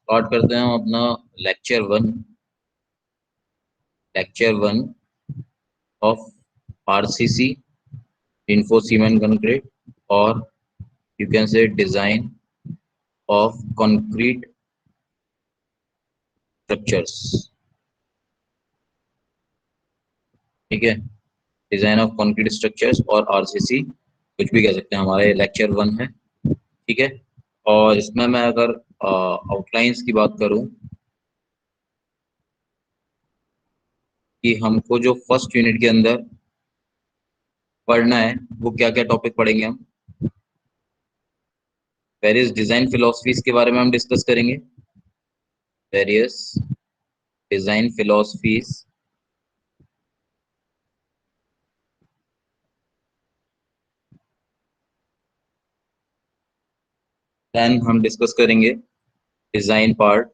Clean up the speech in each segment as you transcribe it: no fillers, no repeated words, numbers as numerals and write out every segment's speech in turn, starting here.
Start करते हैं हम अपना lecture one of RCC reinforcement concrete, or you can say design of concrete structures. ठीक है, डिजाइन ऑफ कंक्रीट स्ट्रक्चर्स और आरसीसी कुछ भी कह सकते हैं, हमारा ये लेक्चर वन है। ठीक है, और इसमें मैं अगर आउटलाइंस की बात करूं कि हमको जो फर्स्ट यूनिट के अंदर पढ़ना है वो क्या क्या टॉपिक पढ़ेंगे हम। वेरियस डिजाइन फिलोसफीज के बारे में हम डिस्कस करेंगे। वेरियस डिजाइन फिलोसफीज, देन हम डिस्कस करेंगे design part,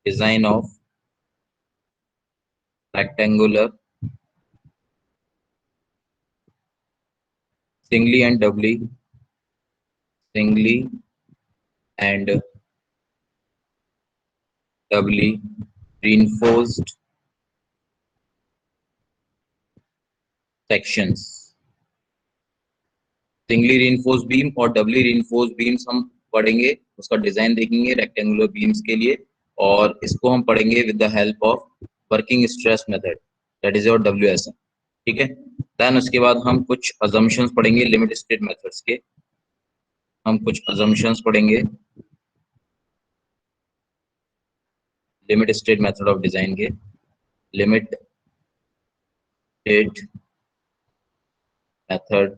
design of rectangular, singly and doubly reinforced sections। Singly reinforced beam और डबली reinforced बीम्स हम पढ़ेंगे, उसका डिजाइन देखेंगे रेक्टेंगुलर बीम्स के लिए, और इसको हम पढ़ेंगे with the help of working stress method, that is your WSM। ठीक है, देन उसके बाद हम कुछ अजम्पशंस पढ़ेंगे लिमिट स्टेट मेथड्स के। हम कुछ अजम्पशंस पढ़ेंगे limit state method of design के, limit state method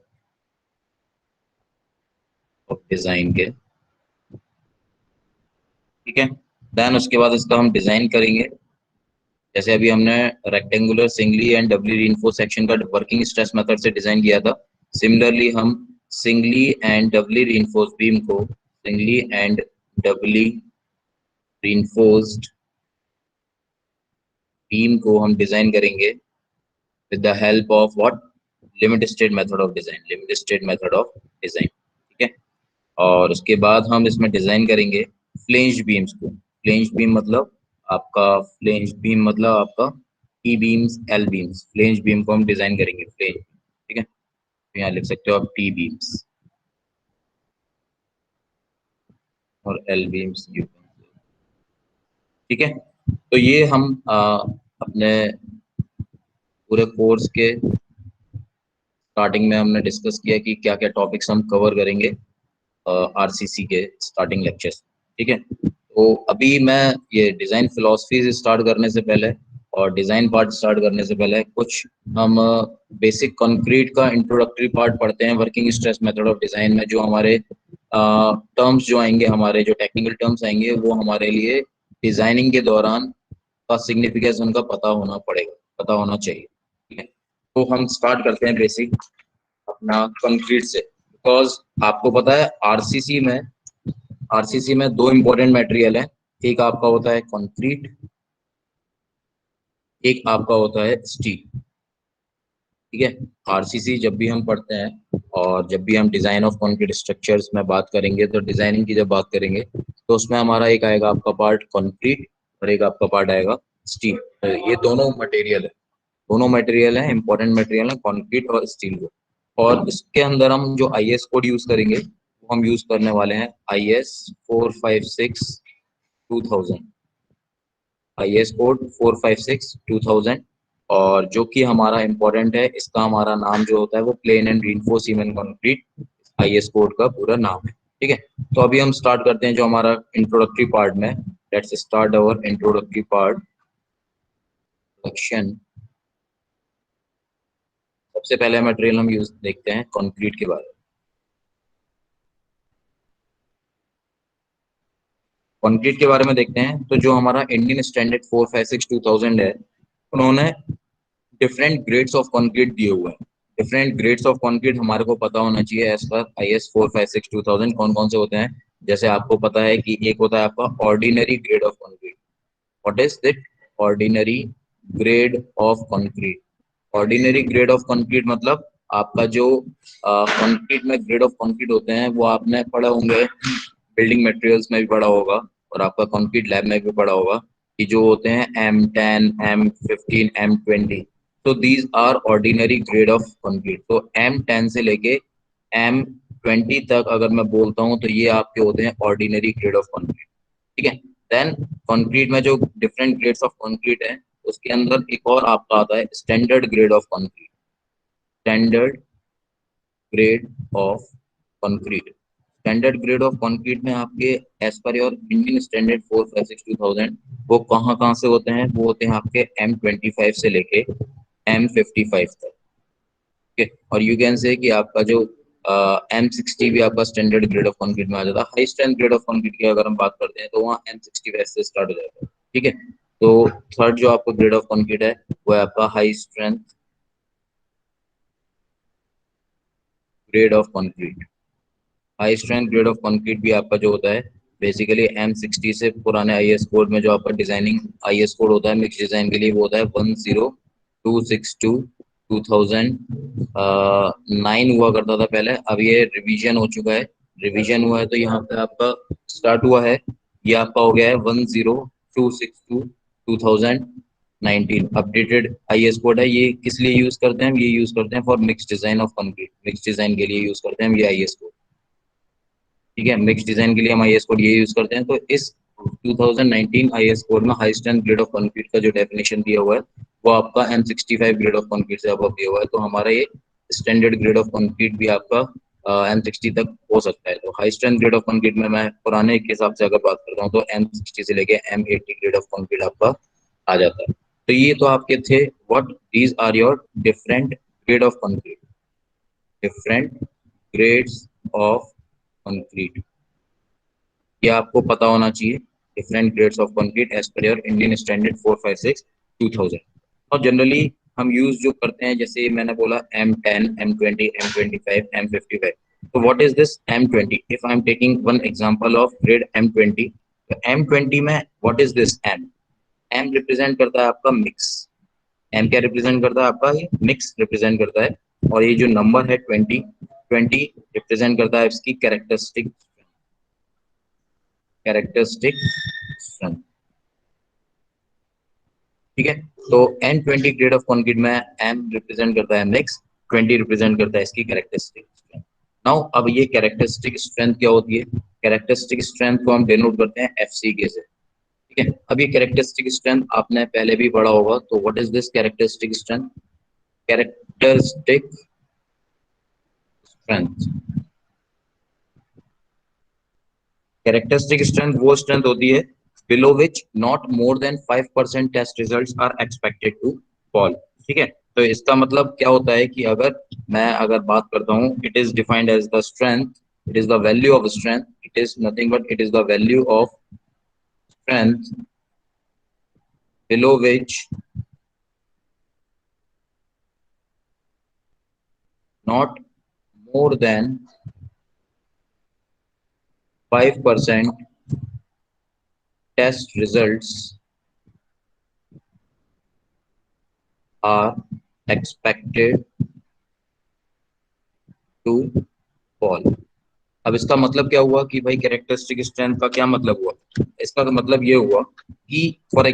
of design के। ठीक है, देन उसके बाद इसका हम डिजाइन करेंगे, जैसे अभी हमने rectangular, singly and doubly reinforce section का वर्किंग स्ट्रेस मेथड से डिजाइन किया था। सिमिलरली हम singly and doubly reinforce beam को, singly and doubly reinforced beam को हम डिजाइन करेंगे with the help of what, limit state method of design, limit state method of design. ठीक है, और उसके बाद हम इसमें डिजाइन करेंगे फ्लेंज बीम्स को। फ्लेंज बीम मतलब आपका, फ्लेंज बीम मतलब आपका T beams, L beams. Flange beam को हम डिजाइन करेंगे, फ्लेंज। ठीक है, तो यहाँ लिख सकते हो आप टी बीम्स और एल बीम्स। ठीक है, तो ये हम अपने पूरे कोर्स के स्टार्टिंग में हमने डिस्कस किया कि क्या क्या टॉपिक्स हम कवर करेंगे आरसीसी के स्टार्टिंग लेक्चर्स। ठीक है, तो अभी मैं ये डिजाइन फिलोसफी स्टार्ट करने से पहले और डिजाइन पार्ट स्टार्ट करने से पहले कुछ हम बेसिक कंक्रीट का इंट्रोडक्टरी पार्ट पढ़ते हैं working stress method of design में। जो हमारे टर्म्स जो आएंगे, हमारे जो टेक्निकल टर्म्स आएंगे, वो हमारे लिए डिजाइनिंग के दौरान का सिग्निफिकेंस उनका पता होना पड़ेगा, पता होना चाहिए। ठीक है, तो हम स्टार्ट करते हैं बेसिक अपना कंक्रीट से, बिकॉज आपको पता है आरसीसी में दो इंपॉर्टेंट मटेरियल है। एक आपका होता है कंक्रीट, एक आपका होता है स्टील। ठीक है, आरसीसी जब भी हम पढ़ते हैं और जब भी हम डिजाइन ऑफ कंक्रीट स्ट्रक्चर्स में बात करेंगे, तो डिजाइनिंग की जब बात करेंगे तो उसमें हमारा एक आएगा आपका पार्ट कंक्रीट और एक आपका पार्ट आएगा स्टील। ये दोनों मटेरियल है, इंपॉर्टेंट मटेरियल है, कंक्रीट और स्टील को। और इसके अंदर हम जो आईएस कोड यूज करेंगे, वो हम यूज करने वाले हैं आईएस 456/2000, आईएस कोड 456/2000। और जो कि हमारा इम्पोर्टेंट है, इसका हमारा नाम जो होता है वो plain and reinforced cement concrete IS code का पूरा नाम है। ठीक है, तो अभी हम स्टार्ट करते हैं जो हमारा इंट्रोडक्टरी पार्ट में। Let's start our introductory part section. सबसे पहले मटेरियल हम यूज देखते हैं कंक्रीट के बारे में। कंक्रीट के बारे में देखते हैं, तो जो हमारा इंडियन स्टैंडर्ड 456/2000 है, उन्होंने डिफरेंट ग्रेड्स ऑफ कंक्रीट दिए हुए हैं। डिफरेंट ग्रेड्स ऑफ कंक्रीट हमारे को पता होना चाहिए एज पर आईएस 456/2000 कौन कौन से होते हैं। जैसे आपको पता है कि एक होता है आपका ordinary grade of concrete. What is that? Ordinary grade of concrete. Ordinary grade of concrete मतलब आपका जो कंक्रीट में ग्रेड ऑफ कंक्रीट होते हैं वो आपने पढ़े होंगे बिल्डिंग मटेरियल्स में भी पढ़ा होगा और आपका कंक्रीट लैब में भी पढ़ा होगा कि जो होते हैं M10, M15, M20, तो these are ordinary grade of concrete. तो M10 से लेके M20 तक अगर मैं बोलता हूँ तो ये आपके होते हैं ऑर्डिनरी ग्रेड ऑफ कंक्रीट। ठीक है। देन कंक्रीट में जो डिफरेंट ग्रेड्स ऑफ कंक्रीट है उसके अंदर एक और आपका आता है standard grade of concrete. Standard grade of concrete. Standard grade of concrete में आपके as per your Indian standard 456/2000 वो कहाँ से होते हैं? वो होते हैं आपके M25 से लेके M55 तक। ठीक है। और यू कैन से कि आपका जो M60 भी आपका स्टैंडर्ड ग्रेड ऑफ कंक्रीट में आ जाता है। High strength grade of concrete की अगर हम बात करते हैं तो वहाँ M65 से स्टार्ट हो जाता है। ठीक है। तो थर्ड जो आपका ग्रेड ऑफ कंक्रीट है वो है आपका high strength grade of concrete. High strength grade of concrete भी आपका जो होता है बेसिकली M60 से पुराने आईएस कोड में जो आपका डिजाइनिंग आईएस कोड होता है मिक्स डिजाइन के लिए वो होता है 10262 2009 हुआ करता था पहले। अब ये रिवीजन हो चुका है। रिवीजन हुआ है तो यहाँ पे आपका स्टार्ट हुआ है, ये आपका हो गया है 10262 2019 अपडेटेड आईएस कोड है। ये किस लिए यूज करते हैं? ये यूज करते हैं for mix design of concrete. Mix design के लिए यूज करते हैं हम ये आईएस कोड। ठीक है। मिक्स डिजाइन के लिए हम आईएस कोड ये यूज करते हैं। तो इस 2019 आईएस कोड में high strength grade of concrete का जो डेफिनेशन दिया हुआ है वो आपका M65 ग्रेड ऑफ कंक्रीट से अब दिया हुआ है। तो हमारा ये स्टैंडर्ड ग्रेड ऑफ कंक्रीट भी आपका M60 तक हो सकता है। तो high strength grade of concrete में मैं पुराने के हिसाब से अगर बात करता हूँ तो M60 से लेके M80 ग्रेड ऑफ कंक्रीट आपका आ जाता है। तो ये तो आपके थे what these are your different grade of concrete. Different grades of concrete ये आपको पता होना चाहिए। Different grades of concrete as per your Indian standard 456/2000। और जनरली हम यूज जो करते हैं जैसे मैंने बोला M10, M20, M25, M55। तो what is this M20? If I am taking one example of grade M20, तो M20 में what is this M represent करता है आपका मिक्स। M क्या रिप्रेजेंट करता है आपका? ये मिक्स रिप्रेजेंट करता है। और ये जो नंबर है 20 रिप्रेजेंट करता है इसकी कैरेक्टरिस्टिक स्ट्रेंथ। ठीक है। तो N20 ग्रेड ऑफ कंक्रीट में M रिप्रेजेंट करता है मिक्स, 20 रिप्रेजेंट करता है इसकी कैरेक्टरिस्टिक स्ट्रेंथ। नाउ अब ये कैरेक्टरिस्टिक स्ट्रेंथ क्या होती है? कैरेक्टरिस्टिक स्ट्रेंथ को हम डिनोट करते हैं FCK से। ठीक है। अब ये कैरेक्टरिस्टिक स्ट्रेंथ आपने पहले भी पढ़ा होगा। तो what is this characteristic strength? Characteristic strength. Characteristic strength वो स्ट्रेंथ होती है below which not more than 5% test results are expected to fall. ठीक है। तो इसका मतलब क्या होता है कि अगर बात करता हूँ it is defined as the strength, it is the value of strength, it is nothing but it is the value of strength below which not more than 5% test results are expected to fall। अब इसका मतलब क्या हुआ कि भाई characteristic strength का क्या मतलब हुआ? इसका तो मतलब ये हुआ कि फॉर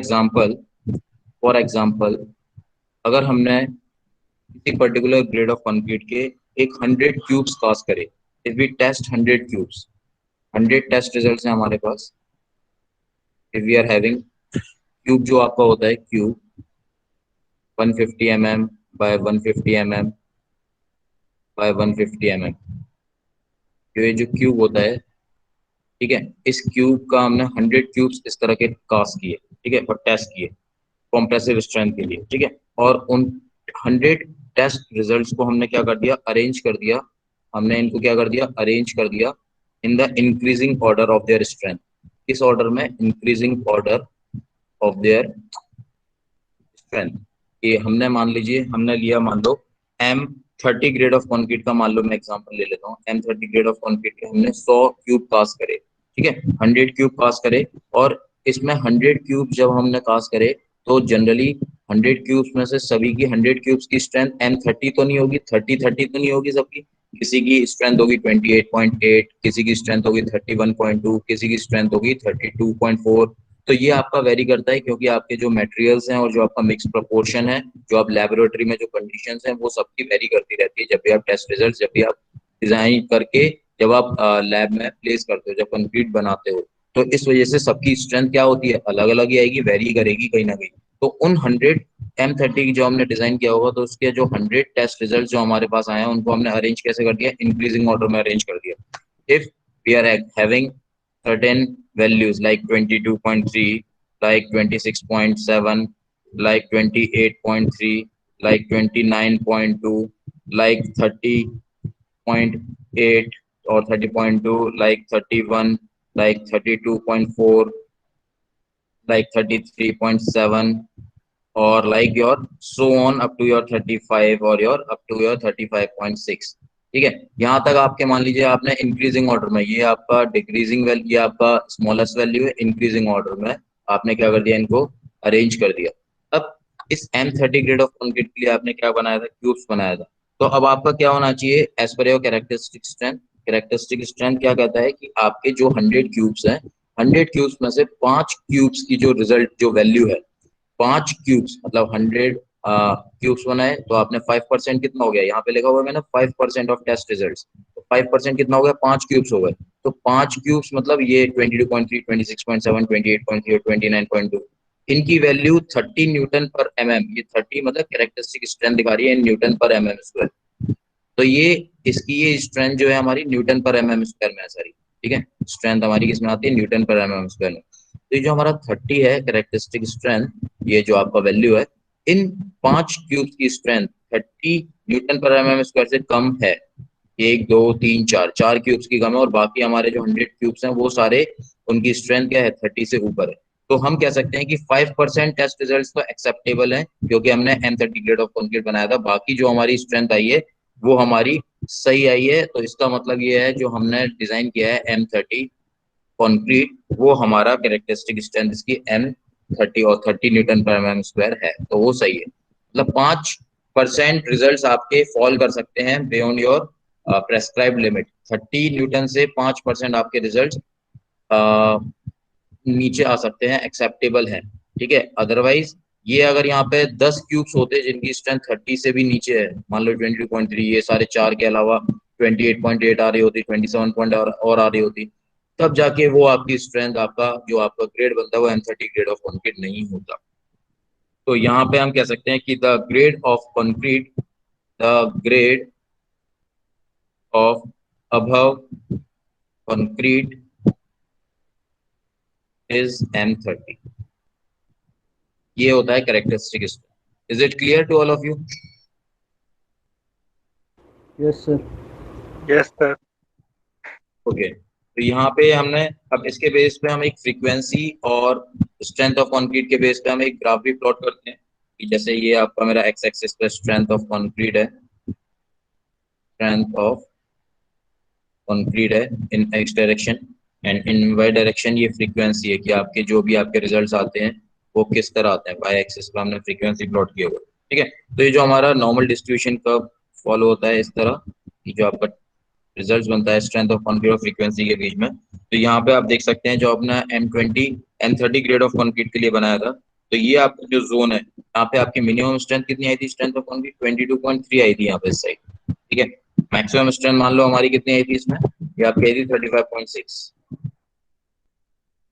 एग्जांपल अगर हमने किसी पर्टिकुलर ग्रेड ऑफ कंक्रीट के एक 100 क्यूब्स कास्ट करे, if we test 100 cubes, 100 test results हैं हमारे पास। If we are having cube जो आपका होता है cube 150 mm by 150 mm by 150 mm, ये जो क्यूब होता है, ठीक है, इस क्यूब का हमने 100 क्यूब्स इस तरह के कास्ट किए, ठीक है, और टेस्ट किए कॉम्प्रेसिव स्ट्रेंथ के लिए। ठीक है। और उन 100 टेस्ट रिजल्ट्स को हमने क्या कर दिया? अरेंज कर दिया। हमने इनको क्या कर दिया? अरेंज कर दिया in the increasing order of their strength. इस ऑर्डर में increasing order of their strength. ये हमने मान लीजिए हमने लिया मान लो M30 ग्रेड ऑफ कंक्रीट का, मान लो मैं एग्जांपल ले लेता हूँ। M30 ग्रेड ऑफ कंक्रीट के हमने 100 क्यूब कास्ट करे। ठीक है। 100 क्यूब कास्ट करे और इसमें 100 क्यूब जब हमने कास्ट करे तो जनरली 100 क्यूब्स में से सभी की 100 क्यूब्स की स्ट्रेंथ M30 तो नहीं होगी, 30 30 तो नहीं होगी सबकी। किसी की स्ट्रेंथ होगी 28.8, किसी की स्ट्रेंथ होगी 31.2, किसी की स्ट्रेंथ होगी 32.4। तो ये आपका वेरी करता है, क्योंकि आपके जो मटेरियल्स हैं और जो आपका मिक्स प्रोपोर्शन है, जो आप लेबोरेटरी में जो कंडीशंस हैं, वो सबकी वेरी करती रहती है। जब भी आप टेस्ट रिजल्ट, जब भी आप डिजाइन करके, जब आप लैब में प्लेस करते हो, जब कंक्रीट बनाते हो, तो इस वजह से सबकी स्ट्रेंथ क्या होती है, अलग अलग ही आएगी, वेरी करेगी कहीं ना कहीं। तो उन 100 M30 की जो हमने डिजाइन किया होगा, तो उसके जो 100 टेस्ट रिजल्ट जो हमारे पास आए हैं, उनको हमने अरेंज कैसे कर दिया, इंक्रीजिंग ऑर्डर में अरेंज कर दिया। If we are having certain values like 22.3, like 26.7, like 28.3, like 29.2, like 30.8 or 30.2, like 31, like 32.4, like 33.7, or like your so on up to your 35 or your up to your 35.6। ठीक है, यहाँ तक आपके मान लीजिए आपने इंक्रीजिंग ऑर्डर में, ये आपका डिक्रीजिंग वैल्यू, ये आपका स्मॉलेस्ट वैल्यू है, इंक्रीजिंग ऑर्डर में आपने क्या कर दिया, इनको अरेंज कर दिया। अब इस M30 ग्रेड ऑफ कंक्रीट के लिए आपने क्या बनाया था, क्यूब्स बनाया था। तो अब आपका क्या होना चाहिए, as per your characteristic strength. Characteristic strength क्या कहता है कि आपके जो 100 क्यूब्स हैं, 100 क्यूब्स में से 5 क्यूब्स की जो रिजल्ट, जो वैल्यू है, 5 क्यूब्स मतलब 100 क्यूब्स बनाए, तो आपने 5% कितना हो गया, यहाँ पे लिखा हुआ है मैंने 5% ऑफ टेस्ट रिजल्ट। तो 5% कितना हो गया, 5 क्यूब्स हो गए। तो 5 क्यूब्स मतलब ये 22.3, 26.7, 28.3, 29.2, इनकी वैल्यू 30 N/mm। ये 30 मतलब कैरेक्टरिस्टिक स्ट्रेंथ दिखा रही है इन न्यूटन पर mm²। तो ये इसकी ये स्ट्रेंथ जो है हमारी न्यूटन पर mm² में है सारी। ठीक है, स्ट्रेंथ हमारी किसमें आती है, न्यूटन पर mm² में। तो ये जो हमारा 30 है कैरेक्टरिस्टिक स्ट्रेंथ, ये जो आपका वैल्यू है, इन 5 क्यूब्स की स्ट्रेंथ 30 N/mm² से कम है। 1, 2, 3, 4, 4 क्यूब्स की कम है, और बाकी हमारे जो 100 क्यूब्स हैं वो सारे, उनकी स्ट्रेंथ क्या है, 30 से ऊपर है। तो हम कह सकते हैं कि 5% टेस्ट रिजल्ट्स तो एक्सेप्टेबल हैं, क्योंकि हमने M30 ग्रेड ऑफ कंक्रीट बनाया था। बाकी जो हमारी स्ट्रेंथ आई है वो हमारी सही आई है। तो इसका मतलब ये है, जो हमने डिजाइन किया है M30 कंक्रीट, वो हमारा कैरेक्टरिस्टिक स्ट्रेंथ इसकी M30 और 30 N/mm² है, तो वो सही है। मतलब 5% रिजल्ट आपके फॉल कर सकते हैं beyond your prescribe limit. 30 N से 5% आपके रिजल्ट नीचे आ सकते हैं, एक्सेप्टेबल हैं। ठीक है, अदरवाइज ये अगर यहाँ पे 10 क्यूब्स होते जिनकी स्ट्रेंथ 30 से भी नीचे है, मान लो 22.3, ये सारे चार के अलावा 28.8 आ रही होती, 27 पॉइंट और आ रही होती, तब जाके वो आपकी स्ट्रेंथ, आपका जो आपका ग्रेड बनता है वो M30 ग्रेड ऑफ कंक्रीट नहीं होता। तो यहाँ पे हम कह सकते हैं कि the grade of concrete, the grade of above concrete is M30। ये होता है characteristic strength. Is it clear to all of you? Yes sir. Yes sir. Okay, तो यहाँ पे हमने, अब इसके बेस पे हम एक फ्रीक्वेंसी और स्ट्रेंथ ऑफ कंक्रीट के बेस पे हम एक ग्राफ भी प्लॉट करते हैं, कि जैसे ये आपका मेरा एक्स एक्सिस पे स्ट्रेंथ ऑफ कंक्रीट है, स्ट्रेंथ ऑफ कंक्रीट है in x direction, and in y direction ये फ्रीक्वेंसी है, कि आपके जो भी आपके रिजल्ट्स आते हैं वो किस तरह आते हैं। वाई एक्सिस पे हमने फ्रीक्वेंसी प्लॉट किया हुआ है। ठीक है, तो ये जो हमारा नॉर्मल डिस्ट्रीब्यूशन कर्व फॉलो होता है इस तरह, कि जो आपका रिजल्ट बनता है स्ट्रेंथ ऑफ कंक्रीट और फ्रीक्वेंसी के बीच में। तो यहाँ पे आप देख सकते हैं, जो अपना M30 ग्रेड ऑफ कंक्रीट के लिए बनाया था, तो ये आपका जो जोन है, यहाँ पे आपकी मिनिमम स्ट्रेंथ कितनी आई थी, स्ट्रेंथ ऑफ कंक्रीट 22.3 आई थी यहाँ पे इस साइड। ठीक है, मैक्सिमम स्ट्रेंथ मान लो हमारी कितनी आई थी इसमें, ये आपकी आई थी 35.6।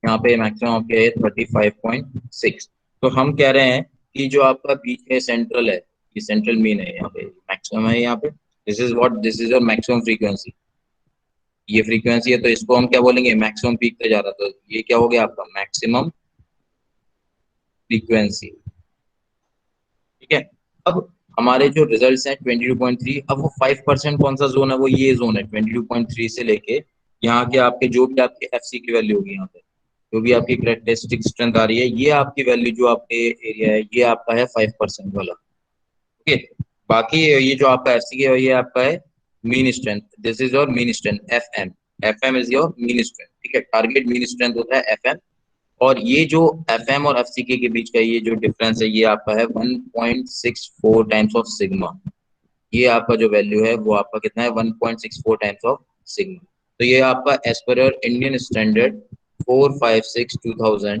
यहाँ पे मैक्सिमम आपकी है 35.6। तो हम कह रहे हैं कि जो आपका बीच में सेंट्रल है, ये सेंट्रल मीन है, यहाँ पे मैक्सिमम है, यहाँ पे this is your maximum frequency. ये फ्रीक्वेंसी है, तो इसको हम क्या बोलेंगे, मैक्सिमम पीक पे जा रहा था, तो ये क्या हो गया आपका मैक्सिमम फ्रीक्वेंसी। ठीक है, अब हमारे जो रिजल्ट्स हैं 22.3, अब वो 5% कौन सा जोन है, वो ये जोन है 22.3 से लेके यहाँ के आपके जो भी आपके FC की वैल्यू होगी, यहाँ पे जो भी आपकी कैरेक्टरिस्टिक स्ट्रेंथ आ रही है, ये आपकी वैल्यू जो आपके एरिया है, ये आपका है 5% वाला। ओके, बाकी ये जो आपका FC है ये आपका है mean strength, this is your mean strength FM। FM is your mean strength. ठीक है, टारगेट मीन स्ट्रेंथ होता है FM। और ये जो FM और FCK के बीच का ये जो डिफरेंस है, ये आपका है 1.64 टाइम्स ऑफ सिग्मा। ये आपका जो वैल्यू है वो आपका कितना है 1.64 टाइम्स ऑफ सिग्मा। तो ये आपका एज पर इंडियन स्टैंडर्ड 456/2000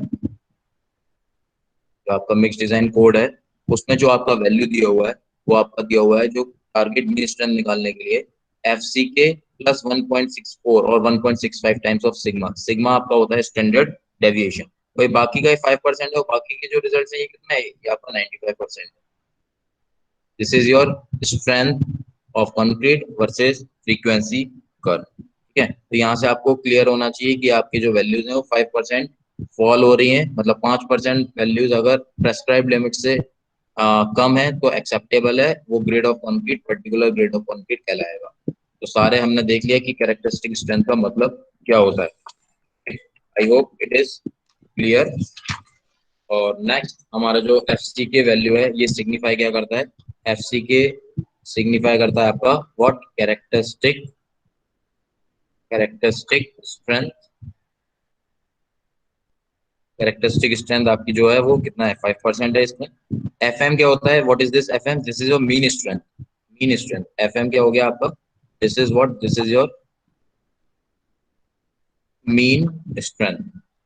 जो आपका मिक्स डिजाइन कोड है उसमें जो आपका वैल्यू दिया हुआ है वो आपका दिया हुआ है जो टारगेट मीन स्ट्रेंथ निकालने के लिए एफ सी के प्लस 1.64 और 1.65 टाइम्स ऑफ सिग्मा। सिग्मा आपका होता है स्टैंडर्ड डेविएशन। वही बाकी का 5% है और बाकी के जो रिजल्ट है ये कितना है, ये आपका 95% है। This is your strength of concrete versus frequency curve. ठीक है, तो यहाँ से आपको क्लियर होना चाहिए कि आपकी जो वैल्यूज हैं वो 5% फॉल हो रही हैं, मतलब 5% वैल्यूज अगर प्रेस्क्राइब लिमिट से कम है तो एक्सेप्टेबल है, वो grade of concrete particular grade of concrete कहलाएगा। तो सारे हमने देख लिया कि कैरेक्टरिस्टिक स्ट्रेंथ का मतलब क्या होता है। आई होप इट इज क्लियर। और नेक्स्ट हमारा जो एफ सी के वैल्यू है ये सिग्निफाई क्या करता है, एफ सी के सिग्निफाई करता है आपका what, characteristic characteristic strength. Characteristic strength आपकी जो है वो कितना है 5% है इसमें। एफ एम क्या होता है, what is this F M, this is your mean strength. Mean strength F M क्या हो गया आपका, this is what, this is your mean strength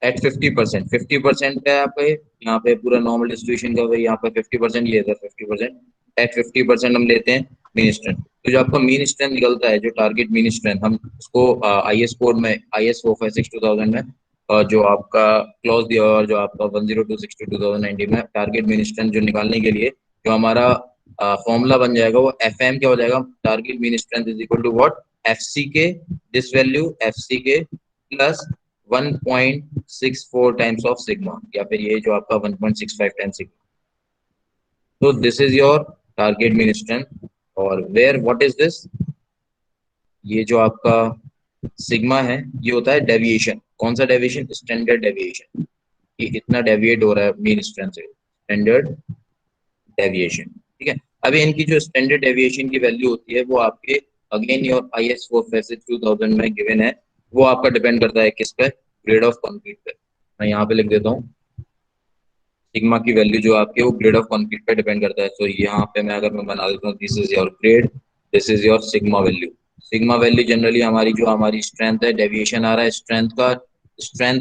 at 50%। 50% का है आपका यहाँ पे पूरा नॉर्मल डिस्ट्रीब्यूशन का यहाँ पे 50%, ये है 50%। एट 50% हम लेते हैं मीन स्ट्रेंथ। तो जो आपका मीन स्ट्रेंथ निकलता है, जो टारगेट मीन स्ट्रेंथ, हम उसको आई एस कोड में IS 456/2000 में जो आपका क्लॉज दिया हुआ है, जो आपका 10262/2019 में टारगेट मिन स्ट्रेंथ जो निकालने के लिए जो हमारा फॉर्मूला बन जाएगा वो एफ एम क्या हो जाएगा, target mean strength is equal to what, F C K, this value F C K plus 1.64 times of sigma, या फिर ये जो आपका 1.65 टाइम्स सिग्मा। तो this is your target mean strength. और वेयर व्हाट इज दिस, ये जो आपका सिग्मा है ये होता है डेविएशन। कौन सा डेविएशन, स्टैंडर्ड डेविएशन। ये इतना डेविएट हो रहा है मीन स्ट्रेंथ से, स्टैंडर्ड डेविएशन। ठीक है, अभी इनकी जो स्टैंडर्ड डेविएशन की वैल्यू होती है वो आपके अगेन योर IS 456/2000 में गिवन है। वो आपका डिपेंड करता है किस पे, ग्रेड ऑफ कंक्रीट पे। मैं यहाँ पे लिख देता हूँ, सिग्मा की वैल्यू जो आपके वो ग्रेड ऑफ कंक्रीट पे डिपेंड करता है। तो यहाँ पे मैं अगर मैं बना देता हूँ this is your grade, this is your sigma value. Sigma value generally हमारी जो हमारी स्ट्रेंथ है, डेविएशन आ रहा है स्ट्रेंथ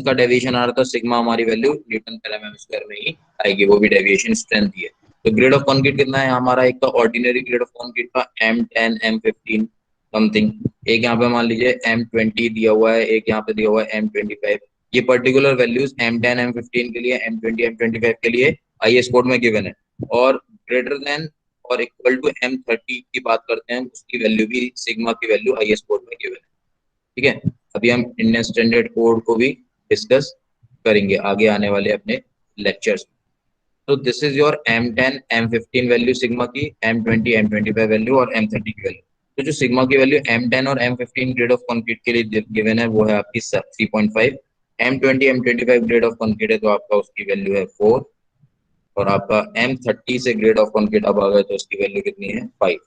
का डेविएशन आ रहा था, सिग्मा हमारी वैल्यू न्यूटन पर एमएम स्क्वायर में ही आएगी, वो भी डेविएशन स्ट्रेंथ ही है। तो ग्रेड ऑफ कंक्रीट कितना है हमारा, एक तो ऑर्डिनरी ग्रेड ऑफ कंक्रीट का M10 M15 समथिंग, एक यहाँ पे मान लीजिए M20 दिया हुआ है, एक यहाँ पे दिया हुआ है M25। ये पर्टिकुलर वैल्यूज M10 M15 के लिए, M20 M25 के लिए IS कोड में गिवन है। और ग्रेटर देन और इक्वल टू M30 की बात करते हैं, उसकी वैल्यू भी, सिग्मा की वैल्यू IS कोड में गिवन है। ठीक है, अभी हम इंडियन स्टैंडर्ड कोड को भी डिस्कस करेंगे आगे आने वाले अपने लेक्चर्स। तो this is your M10 M15 value sigma की, M20 M25 वैल्यू और M30 की वैल्यू। तो जो सिग्मा की वैल्यू M10 और M15 ग्रेड ऑफ कंक्रीट के लिए गिवन है वो है आपकी 3.5। M20 M25 grade of concrete है तो आपका उसकी वैल्यू है 4। और आपका M30 से ग्रेड ऑफ कंक्रीट अब आ गए तो उसकी वैल्यू कितनी है 5।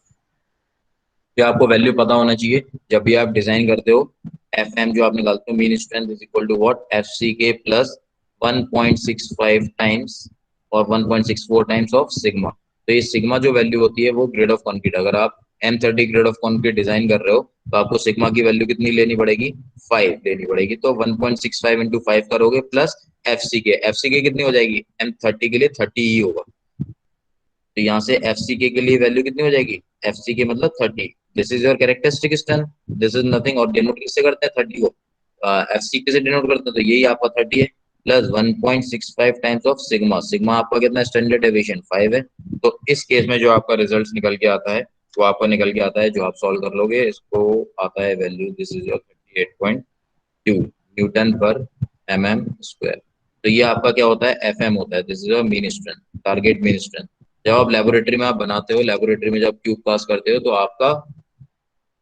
ये आपको वैल्यू पता होना चाहिए जब भी आप डिजाइन करते हो। एफ एम जो आप निकालते हो, mean strength is equal to what, F C K plus 1.65 times और 1.64 टाइम्स ऑफ सिग्मा। तो ये सिग्मा जो वैल्यू होती है वो ग्रेड ऑफ कंक्रीट, अगर आप M30 grade of concrete design कर रहे हो तो आपको सिग्मा की वैल्यू कितनी लेनी पड़ेगी, 5 लेनी पड़ेगी। तो 1.65 इंटू 5 करोगे प्लस एफ सी के कितनी हो जाएगी, M30 के लिए 30 ही होगा। तो यहाँ से एफ सी के लिए वैल्यू कितनी हो जाएगी, एफ सी के मतलब 30। This is your characteristic strength, this is nothing, और डिनोट किससे करते हैं 30 को, एफ सी के से डिनोट करते हैं, तो यही आपका 30 है plus 1.65 times of sigma. Sigma आपका कितना, स्टैंडर्ड डेविएशन 5 है। तो इस केस में जो आपका रिजल्ट निकल के आता है वो आपका निकल के आता है, जो आप सॉल्व कर लोगे इसको, आता है value, this is your 38.2 Newton पर एमएम स्क्वायर। तो ये आपका क्या होता है, एफ एम होता है, this is your mean strength, target mean strength. जब आप लेबोरेटरी में आप बनाते हो, लेबोरेटरी में जब क्यूब पास करते हो तो आपका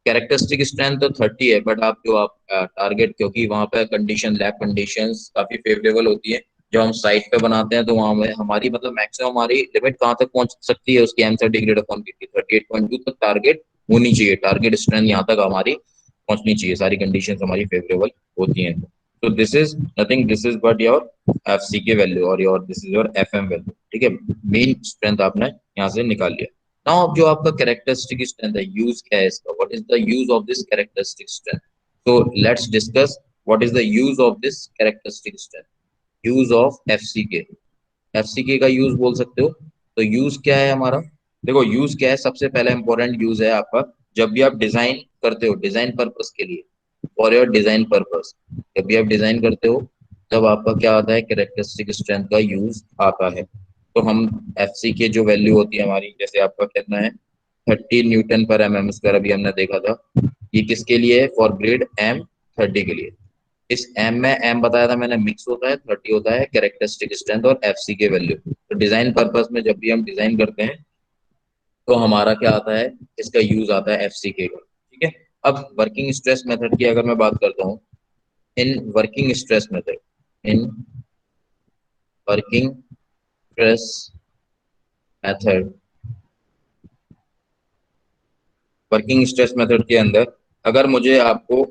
कैरेक्टरिस्टिक स्ट्रेंथ तो 30 है, बट आप जो आप टारगेट, क्योंकि वहाँ पे कंडीशन, लैब कंडीशंस काफी फेवरेबल होती है। जब हम साइट पे बनाते हैं तो वहाँ में हमारी मतलब मैक्सिमम हमारी लिमिट कहाँ तक पहुंच सकती है उसकी, M30 ग्रेड ऑफ कंक्रीट की 38.2 तक टारगेट होनी चाहिए, टारगेट स्ट्रेंथ यहाँ तक हमारी पहुंचनी चाहिए, सारी कंडीशन हमारी फेवरेबल होती हैं। तो this is nothing, this is but your F C K value और your this is your F M value. ठीक है, मेन स्ट्रेंथ आपने यहाँ से निकाल लिया। नाउ अब जो आपका कैरेक्टरिस्टिक स्ट्रेंथ है, यूज क्या है इसका, what is the use of this characteristic strength. So let's discuss what is the use of this characteristic strength. Use of FCK, FCK का यूज बोल सकते हो। तो यूज क्या है हमारा, देखो यूज क्या है, सबसे पहला इंपॉर्टेंट यूज है आपका, जब भी आप डिजाइन करते हो, डिजाइन पर्पस के लिए, फॉर योर डिजाइन पर्पस, जब भी आप डिजाइन करते हो तब आपका क्या आता है, कैरेक्टरिस्टिक स्ट्रेंथ का यूज आता है। तो हम एफसी के जो वैल्यू होती है हमारी, जैसे आपका कितना है 30 Newton/mm², अभी हमने देखा था, ये किसके लिए है, फॉर ग्रेड M30 के लिए। इस एम में, एम बताया था मैंने, मिक्स होता है, 30 होता है कैरेक्टरिस्टिक स्ट्रेंथ और एफसी के वैल्यू। तो डिजाइन पर्पस में जब भी हम डिजाइन करते हैं तो हमारा क्या आता है, इसका यूज आता है एफसी के का। ठीक है। अब वर्किंग स्ट्रेस मेथड की अगर मैं बात करता हूँ, in working stress method, in working stress method, working stress method के अंदर अगर मुझे आपको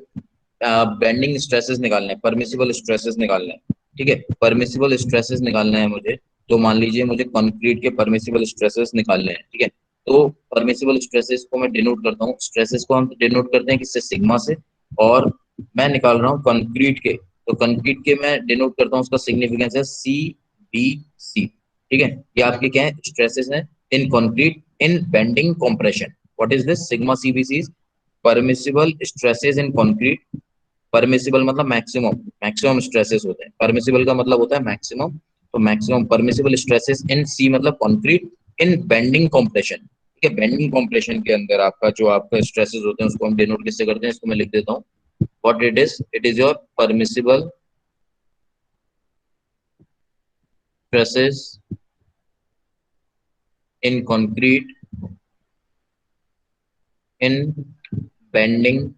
बेंडिंग स्ट्रेसेस निकालने हैं, परमिसिबल स्ट्रेसेस निकालने हैं, ठीक है, परमिसिबल स्ट्रेसेस निकालने हैं मुझे, तो मान लीजिए मुझे कंक्रीट के परमिसिबल स्ट्रेसेस निकालने हैं, ठीक है। तो परमिसिबल स्ट्रेसेस को मैं डिनोट करता हूँ, स्ट्रेसेस को हम डिनोट करते हैं किससे, सिग्मा से। और मैं निकाल रहा हूँ कंक्रीट के, तो कंक्रीट के मैं डिनोट करता हूँ, उसका सिग्निफिकेंस है CBC। ठीक है, ये आपके क्या है, स्ट्रेसेस हैं इन concrete in bending compression. What is this, sigma CBC, permissible stresses in concrete. Permissible मतलब मैक्सिमम, मैक्सिमम स्ट्रेसेस होते हैं, परमिसिबल का मतलब होता है मैक्सिमम, तो मैक्सिमम परमिसिबल स्ट्रेसेस इन सी मतलब कंक्रीट इन बेंडिंग कॉम्प्रेशन। ठीक है, बेंडिंग कॉम्प्रेशन के अंदर आपका जो आपका स्ट्रेसेस होते हैं उसको हम डिनोट किससे करते हैं, इसको मैं लिख देता हूँ, what it is your permissible stresses in concrete in bending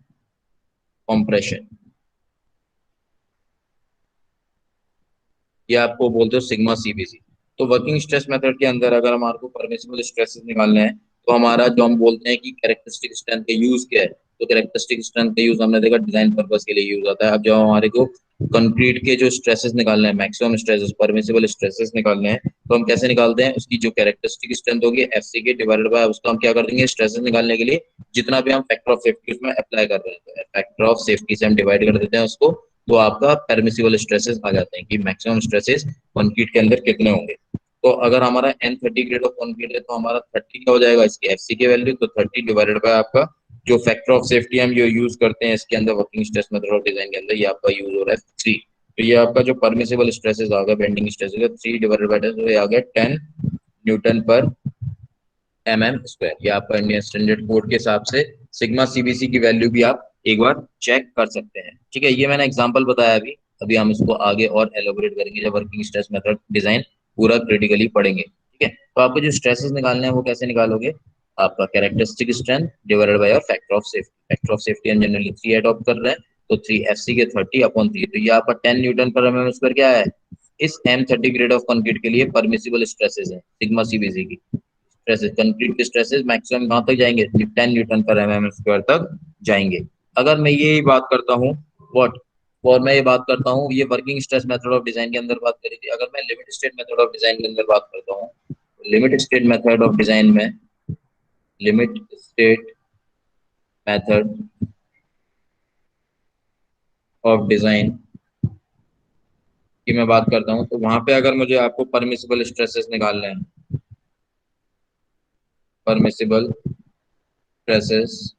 compression, ये आपको बोलते हो सिग्मा CBC। तो वर्किंग स्ट्रेस मेथड के अंदर अगर हमारे को परमिसिबल स्ट्रेसेस निकालने हैं, तो हमारा जो हम बोलते हैं कि कैरेक्टरिस्टिक स्ट्रेंथ का यूज क्या है, तो कैरेक्टरिस्टिक स्ट्रेंथ का यूज हमने देखा डिजाइन पर्पस के लिए यूज आता है। अब जब हमारे को कंक्रीट के जो स्ट्रेसेस निकालने हैं, मैक्सिमम स्ट्रेसेस, परमिसिबल स्ट्रेसेस निकालने हैं, तो हम कैसे निकालते हैं, उसकी जो कैरेक्टरिस्टिक स्ट्रेंथ होगी एफसी के डिवाइडेड बाय, उसको हम क्या कर देंगे, स्ट्रेसेस निकालने के लिए जितना भी हम फैक्टर ऑफ सेफ्टी उसमें अप्लाई कर रहे हैं, फैक्टर ऑफ सेफ्टी से हम डिवाइड कर देते हैं उसको, तो आपका परमिसिबल स्ट्रेसेस आ जाते हैं कि मैक्सिमम स्ट्रेसेस कंक्रीट के अंदर कितने होंगे। तो अगर हमारा N30 ग्रेड ऑफ कंक्रीट है तो हमारा 30 क्या हो जाएगा, इसकी एफसी की वैल्यू, तो 30 डिवाइडेड बाय आपका जो फैक्टर ऑफ सेफ्टी हम जो यूज करते हैं इसके अंदर working stress method of design के अंदर, ये आपका यूज हो रहा है 3। तो ये आपका जो परमिसिबल स्ट्रेसेस आ गया, बेंडिंग स्ट्रेसेस 3 डिवाइडेड बाय 10, तो ये आ गया 10 Newton/mm²। ये आपका इंडियन स्टैंडर्ड कोड के हिसाब से सिग्मा CBC की वैल्यू भी आप एक बार चेक कर सकते हैं। ठीक है, ये मैंने एग्जांपल बताया अभी, अभी हम इसको आगे और एलोबरेट करेंगे जब वर्किंग स्ट्रेस मेथड डिजाइन पूरा क्रिटिकली पढ़ेंगे। ठीक है, तो आपको जो स्ट्रेसेस निकालने हैं वो कैसे निकालोगे, आपका characteristic strength divided by factor of safety, factor of safety हम जनरली 3 अडॉप्ट कर रहे हैं, तो 3 एफसी के 30/3, तो ये आपका 10 Newton/mm² क्या है, इस M30 ग्रेड ऑफ कंक्रीट के लिए परमिसिबल स्ट्रेसेस है सिग्मा CBC की। स्ट्रेसेस, कंक्रीट के स्ट्रेसेस मैक्सिमम कहाँ तक जाएंगे, 10 Newton/mm² तक जाएंगे। अगर मैं ये बात करता हूँ, व्हाट, और मैं ये बात करता हूँ, ये working stress method of design के अंदर बात करी थी, अगर मैं limit state method of design के अंदर बात करता हूँ, limit state method of design में, limit state method of design की मैं बात करता हूँ, तो वहां पे अगर मुझे आपको परमिसिबल स्ट्रेसेस निकालने हैं, परमिसिबल स्ट्रेसेस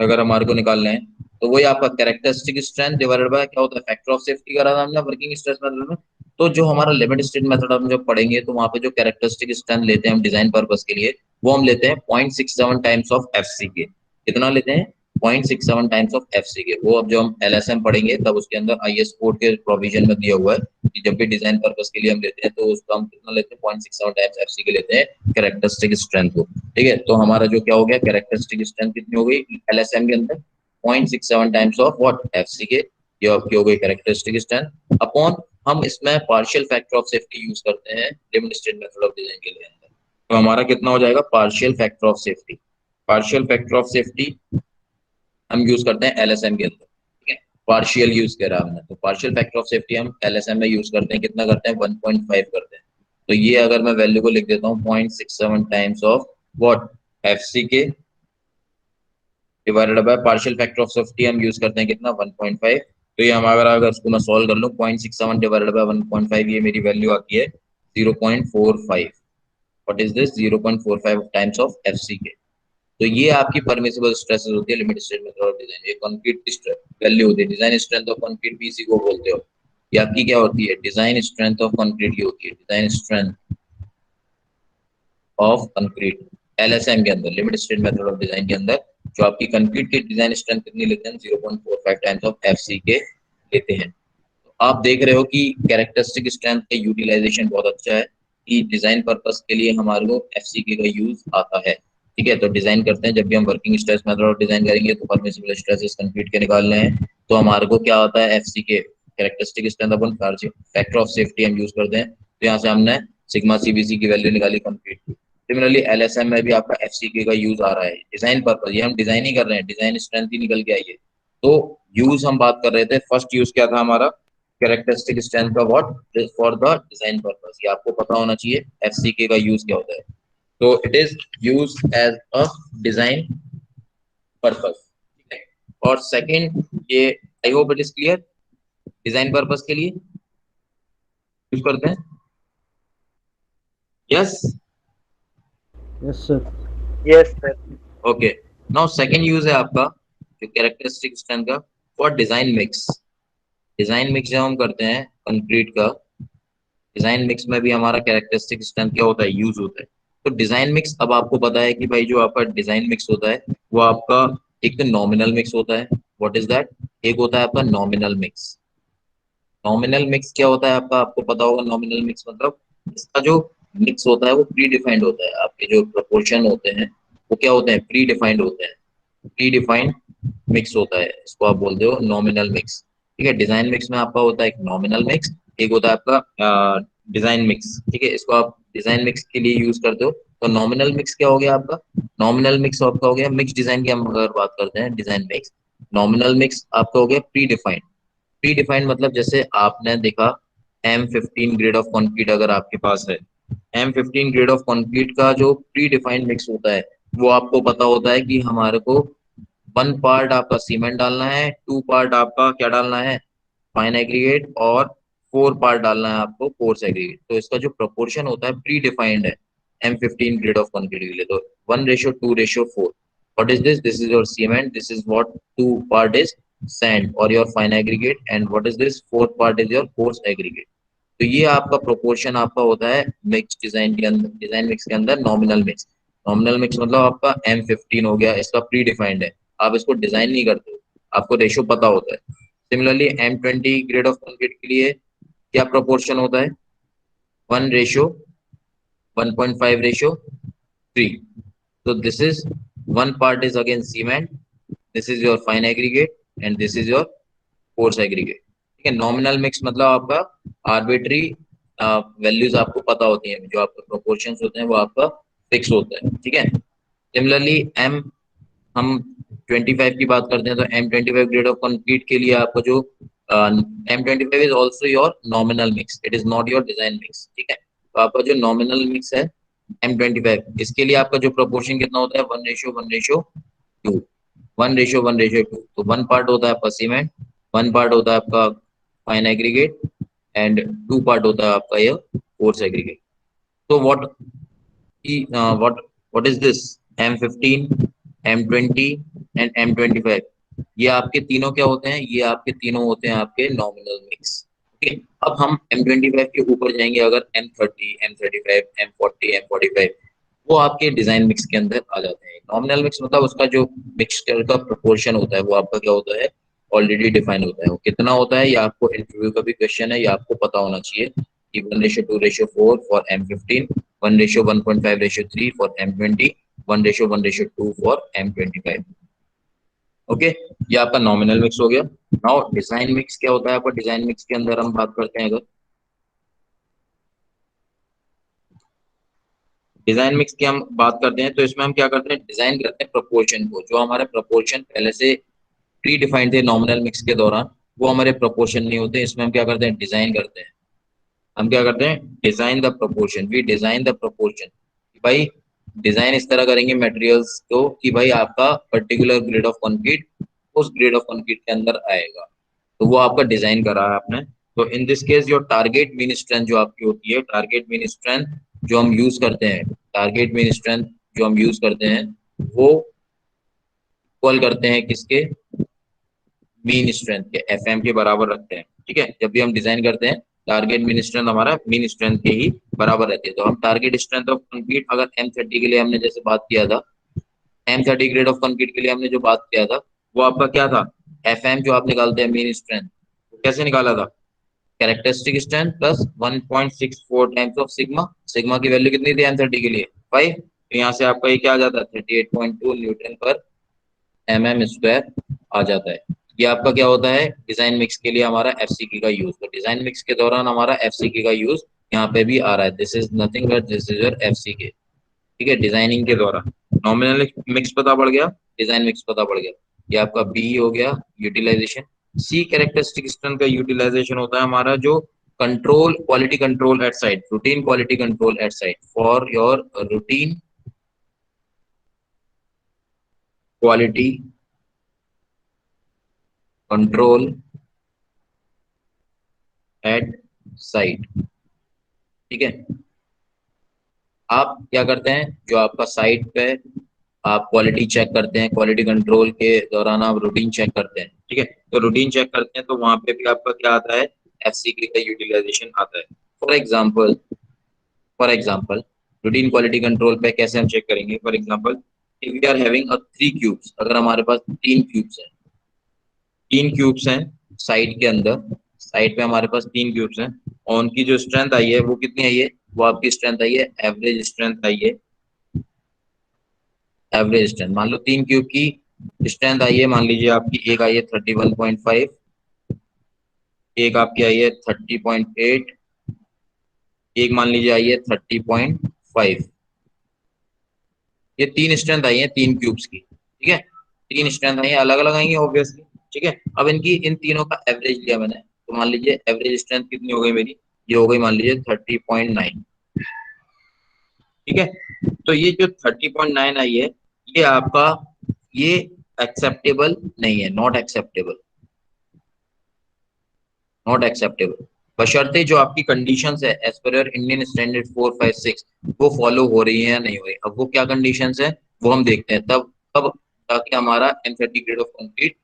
अगर हमारे को निकालने हैं, तो वही आपका कैरेक्टरिस्टिक स्ट्रेंथ डिवाइडेड बाय क्या होता है, फैक्टर ऑफ सेफ्टी करा था हमने वर्किंग स्ट्रेस मेथड में। तो जो हमारा लिमिट स्टेट मेथड हम जब पढ़ेंगे तो वहां पे जो कैरेक्टरिस्टिक स्ट्रेंथ लेते हैं हम डिजाइन पर्पस के लिए, वो हम लेते हैं 0.67 टाइम्स ऑफ एफसी के। कितना लेते हैं, 0.67 टाइम्स ऑफ एफसी के। वो अब जो हम LSM पढ़ेंगे तब उसके अंदर IS कोड के प्रोविजन में दिया हुआ है कि जब भी डिजाइन पर्पस के लिए हम लेते हैं तो उसको हम कितना लेते हैं, 0.67 टाइम्स एफसी के लेते हैं कैरेक्टरिस्टिक स्ट्रेंथ को। ठीक है, तो हमारा जो क्या हो गया, कैरेक्टरिस्टिक स्ट्रेंथ कितनी हो गई LSM के अंदर, 0.67 टाइम्स ऑफ व्हाट, एफसी के। ये आपकी हो गई कैरेक्टरिस्टिक स्ट्रेंथ अपॉन, हम इसमें partial factor of safety use करते हैं limit state method of design के लिए अंदर, तो हमारा कितना हो जाएगा, partial factor of safety, partial factor of safety हम यूज करते हैं LSM के अंदर। ठीक है, पार्शियल यूज करा हमने, तो पार्शियल फैक्टर ऑफ सेफ्टी हम LSM में यूज करते हैं, कितना करते हैं, 1.5 करते हैं। तो ये अगर मैं वैल्यू को लिख देता हूँ 0.67 times of what F C K divided by partial factor of safety हम यूज करते हैं कितना 1.5। तो ये हमारा अगर उसको मैं सॉल्व कर लूँ 0.67 डिवाइडेड बाय 1.5 ये मेरी वैल्यू आती है 0.45। What is this 0.45 times of F C K. तो ये आपकी परमिसिबल स्ट्रेसेस होती है limit state method of design. ये कंक्रीट की वैल्यू होती है, डिजाइन स्ट्रेंथ ऑफ कंक्रीट भी इसी को बोलते हो। ये आपकी क्या होती है, डिजाइन स्ट्रेंथ ऑफ कंक्रीट की होती है, design strength of concrete LSM के अंदर, limit state method of design के अंदर जो आपकी कंक्रीट की डिजाइन स्ट्रेंथ कितनी लेते हैं 0.45 टाइम्स ऑफ एफसी के लेते हैं। तो आप देख रहे हो कि कैरेक्टरिस्टिक स्ट्रेंथ का यूटिलाइजेशन बहुत अच्छा है कि डिजाइन पर्पस के लिए हमारे को एफसीके का यूज आता है। ठीक है, तो डिजाइन करते हैं जब भी हम working stress method of design करेंगे तो परमिसिबल स्ट्रेसेस कंक्रीट के निकालने हैं, तो हमारे को क्या होता है एफसीके कैरेक्टरिस्टिक स्ट्रेंथ अपन फैक्टर ऑफ सेफ्टी हम यूज करते हैं। तो यहाँ से हमने सिग्मा सीबीसी की वैल्यू निकाली कंक्रीट की। सिमिलरली एलएसएम में भी आपका एफसीके का यूज आ रहा है डिजाइन पर्पस, ये हम डिजाइन ही कर रहे हैं, डिजाइन स्ट्रेंथ ही निकल के आई है। तो यूज हम बात कर रहे थे, फर्स्ट यूज क्या था हमारा कैरेक्टरिस्टिक स्ट्रेंथ का what for the design purpose, ये आपको पता होना चाहिए एफसीके का यूज क्या होता है। तो it is use as a design purpose. ठीक है, और सेकंड ये I hope it is clear, design purpose के लिए यूज करते हैं। Yes yes sir. Yes, sir. Okay, now second use है आपका जो कैरेक्टरिस्टिक स्ट्रेंथ का for design mix. Design mix जब हम करते हैं कंक्रीट का, डिजाइन मिक्स में भी हमारा कैरेक्टरिस्टिक स्ट्रेंथ क्या होता है, यूज होता है। तो डिजाइन मिक्स, अब आपको पता है कि भाई जो आपका डिजाइन मिक्स होता है वो आपका एक तो नॉमिनल मिक्स होता है। व्हाट इज दैट, एक होता है आपका नॉमिनल मिक्स। नॉमिनल मिक्स क्या होता है आपका, आपको पता होगा नॉमिनल मिक्स मतलब इसका जो मिक्स होता है वो प्री डिफाइंड होता है, आपके जो प्रोपोर्शन होते हैं वो क्या होते हैं, प्री डिफाइंड होते हैं, प्री डिफाइंड मिक्स होता है, इसको आप बोलते हो नॉमिनल मिक्स। ठीक है, डिजाइन मिक्स में आपका होता है एक नॉमिनल मिक्स, एक होता है आपका डिजाइन मिक्स। ठीक है, इसको आप डिजाइन मिक्स के लिए यूज करते हो। तो नॉमिनल मिक्स क्या हो गया आपका, नॉमिनल मिक्स आपका हो गया मिक्स डिजाइन की हम अगर बात करते हैं डिजाइन मिक्स, नॉमिनल मिक्स आपका हो गया प्री डिफाइंड। प्री डिफाइंड मतलब जैसे आपने देखा M15 ग्रेड ऑफ कंक्रीट अगर आपके पास है, M15 ग्रेड ऑफ कंक्रीट का जो प्री डिफाइंड मिक्स होता है वो आपको पता होता है कि हमारे को 1 पार्ट आपका सीमेंट डालना है, 2 पार्ट आपका क्या डालना है फाइन एग्रीगेट, और 4 पार्ट डालना है आपको कोर्स एग्रीगेट। तो इसका जो प्रोपोर्शन होता है प्री डिफाइंड है M15 ग्रेड ऑफ कंक्रीट के लिए, तो 1:2:4। what is this, this is your cement, this is what 2 part is sand or your fine aggregate, and what is this 4 part is your coarse aggregate। तो ये आपका proportion आपका होता है mix design के अंदर, डिजाइन मिक्स के अंदर नॉमिनल मिक्स। नॉमिनल मिक्स मतलब आपका M15 हो गया, इसका प्री डिफाइंड है, आप इसको डिजाइन नहीं करते हो, आपको रेशो पता होता है। Similarly M20 grade of concrete के लिए क्या प्रोपोर्शन होता है, 1:1.5:3। so this is 1 part is again cement, this is your fine aggregate, and this is your coarse aggregate। ठीक है, नॉमिनल मिक्स मतलब आपका आर्बिट्री वैल्यूज आपको पता होती हैं, जो आपके प्रोपोर्शंस होते हैं वो आपका फिक्स होता है। ठीक है, सिमिलरली एम हम 25 की बात करते हैं तो M25 ग्रेड ऑफ कंक्रीट के लिए आपका जो M25 is also your nominal mix, it is not your design mix. ठीक है, तो आपका जो नॉमिनल मिक्स है M25 इसके लिए आपका जो प्रोपोर्शन कितना होता है 1:1:2, 1:1:2। तो 1 पार्ट होता है आपका सीमेंट, 1 पार्ट होता है आपका फाइन एग्रीगेट, एंड 2 पार्ट होता है आपका ये कोर्स एग्रीगेट। तो what is this M15, M20 and M25, ये आपके तीनों क्या होते हैं, ये आपके तीनों होते हैं आपके नॉमिनल मिक्स। ओके, अब हम M25 के ऊपर जाएंगे, अगर M30, M35, M40, M45 वो आपके डिजाइन मिक्स के अंदर आ जाते हैं। नॉमिनल मिक्स मतलब उसका जो मिक्सचर का प्रोपोर्शन होता है वो आपका क्या होता है, ऑलरेडी डिफाइन होता है। वो कितना होता है, ये आपको इंटरव्यू का भी क्वेश्चन है, ये आपको पता होना चाहिए कि 1:2:4 for M15, 1:1.5:3 for M20, 1:1:2 for M25। Okay, ये आपका नॉमिनल मिक्स हो गया। नाउ डिजाइन मिक्स क्या होता है आपका, डिजाइन मिक्स के अंदर हम बात करते हैं, अगर डिजाइन मिक्स की हम बात करते हैं तो इसमें हम क्या करते हैं, डिजाइन करते हैं प्रोपोर्शन को, जो हमारे प्रोपोर्शन पहले से प्री डिफाइंड थे नॉमिनल मिक्स के दौरान वो हमारे प्रोपोर्शन नहीं होते, इसमें हम क्या करते हैं, डिजाइन करते हैं। हम क्या करते हैं, design the proportion, we design the proportion. भाई डिजाइन इस तरह करेंगे मटेरियल्स को कि भाई आपका पर्टिकुलर ग्रेड ऑफ कंक्रीट उस ग्रेड ऑफ कंक्रीट के अंदर आएगा, तो वो आपका डिजाइन करा है आपने। तो in this case your target mean strength जो आपकी होती है, टारगेट मीन स्ट्रेंथ जो हम यूज करते हैं, टारगेट मीन स्ट्रेंथ जो हम यूज करते हैं वो इक्वल करते हैं किसके, मीन स्ट्रेंथ के, एफएम के बराबर रखते हैं। ठीक है, जब भी हम डिजाइन करते हैं टारगेट मीन स्ट्रेंथ हमारा मीन स्ट्रेंथ के ही बराबर रहती है। तो हम टारगेट स्ट्रेंथ ऑफ कंक्रीट अगर M30 के लिए हमने जैसे बात किया था, M30 ग्रेड ऑफ कंक्रीट के लिए हमने जो बात किया था वो आपका क्या था, एफएम जो आप निकालते हैं मीन स्ट्रेंथ, कैसे निकाला था, characteristic strength plus 1.64 times of sigma. Sigma की वैल्यू कितनी थी M30 के लिए 5, तो यहाँ से आपका ये क्या आ जाता है 38.2 न्यूटन पर mm² आ जाता है। ये आपका क्या होता है डिजाइन मिक्स के लिए हमारा एफसीके का यूज, तो डिजाइन मिक्स के दौरान हमारा एफसीके का यूज यहाँ पे भी आ रहा है, this is nothing but this is your FCK. ठीक है, डिजाइनिंग के दौरान नॉमिनल मिक्स पता पड़ गया, डिजाइन मिक्स पता पड़ गया, ये आपका बी हो गया यूटिलाइजेशन। सी कैरेक्टरिस्टिक स्ट्रेंथ का यूटिलाइजेशन होता है हमारा जो control quality control at site, routine quality control at site, for your routine quality control at site. ठीक है, आप क्या करते हैं जो आपका साइट पे आप क्वालिटी चेक करते हैं, क्वालिटी कंट्रोल के दौरान आप रूटीन चेक करते हैं। ठीक है, तो रूटीन चेक करते हैं तो वहां पे भी आपका क्या आता है, एफसीके का यूटिलाइजेशन आता है। For example, routine quality control पे कैसे हम चेक करेंगे, for example if we are having a 3 cubes, अगर हमारे पास 3 क्यूब्स हैं, 3 क्यूब्स हैं साइट के अंदर, साइट पे हमारे पास 3 क्यूब्स हैं और उनकी जो स्ट्रेंथ आई है वो कितनी आई है, वो आपकी स्ट्रेंथ आई है, एवरेज स्ट्रेंथ आई है, एवरेज स्ट्रेंथ मान लो 3 क्यूब की स्ट्रेंथ आई है, मान लीजिए आपकी एक आई है 31.5, एक आपकी आई है 30.8, एक मान लीजिए आई है 30.5। ये 3 स्ट्रेंथ आई है 3 क्यूब्स की। ठीक है, 3 स्ट्रेंथ आई है, अलग अलग आई है ऑब्वियसली। ठीक है, अब इनकी इन तीनों का एवरेज लिया मैंने, तो मान लीजिए एवरेज स्ट्रेंथ कितनी हो गई मेरी, ये हो गई मान लीजिए 30.9। ठीक है, तो ये जो 30.9 आई है ये आपका, ये एक्सेप्टेबल नहीं है, नॉट एक्सेप्टेबल, नॉट एक्सेप्टेबल, बशर्ते जो आपकी कंडीशंस है as per your Indian standard 456 वो फॉलो हो रही है या नहीं हो रही। अब वो क्या कंडीशंस है वो हम देखते हैं, तब तब जाके हमारा M30 ग्रेड ऑफ कंक्रीट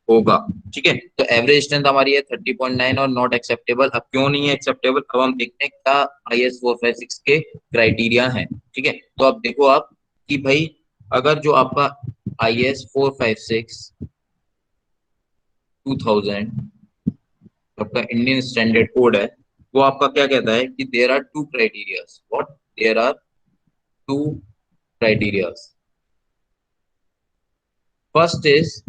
होगा। ठीक है, तो एवरेज स्ट्रेंथ हमारी है 30.9 और नॉट एक्सेप्टेबल। अब क्यों नहीं है एक्सेप्टेबल, अब हम देखते हैं क्या IS 456 के क्राइटेरिया हैं। ठीक है, तो अब देखो आप कि भाई अगर जो आपका IS 456 2000 आपका इंडियन स्टैंडर्ड कोड है, वो आपका क्या कहता है कि there are 2 criterias, what, there are 2 criterias. First is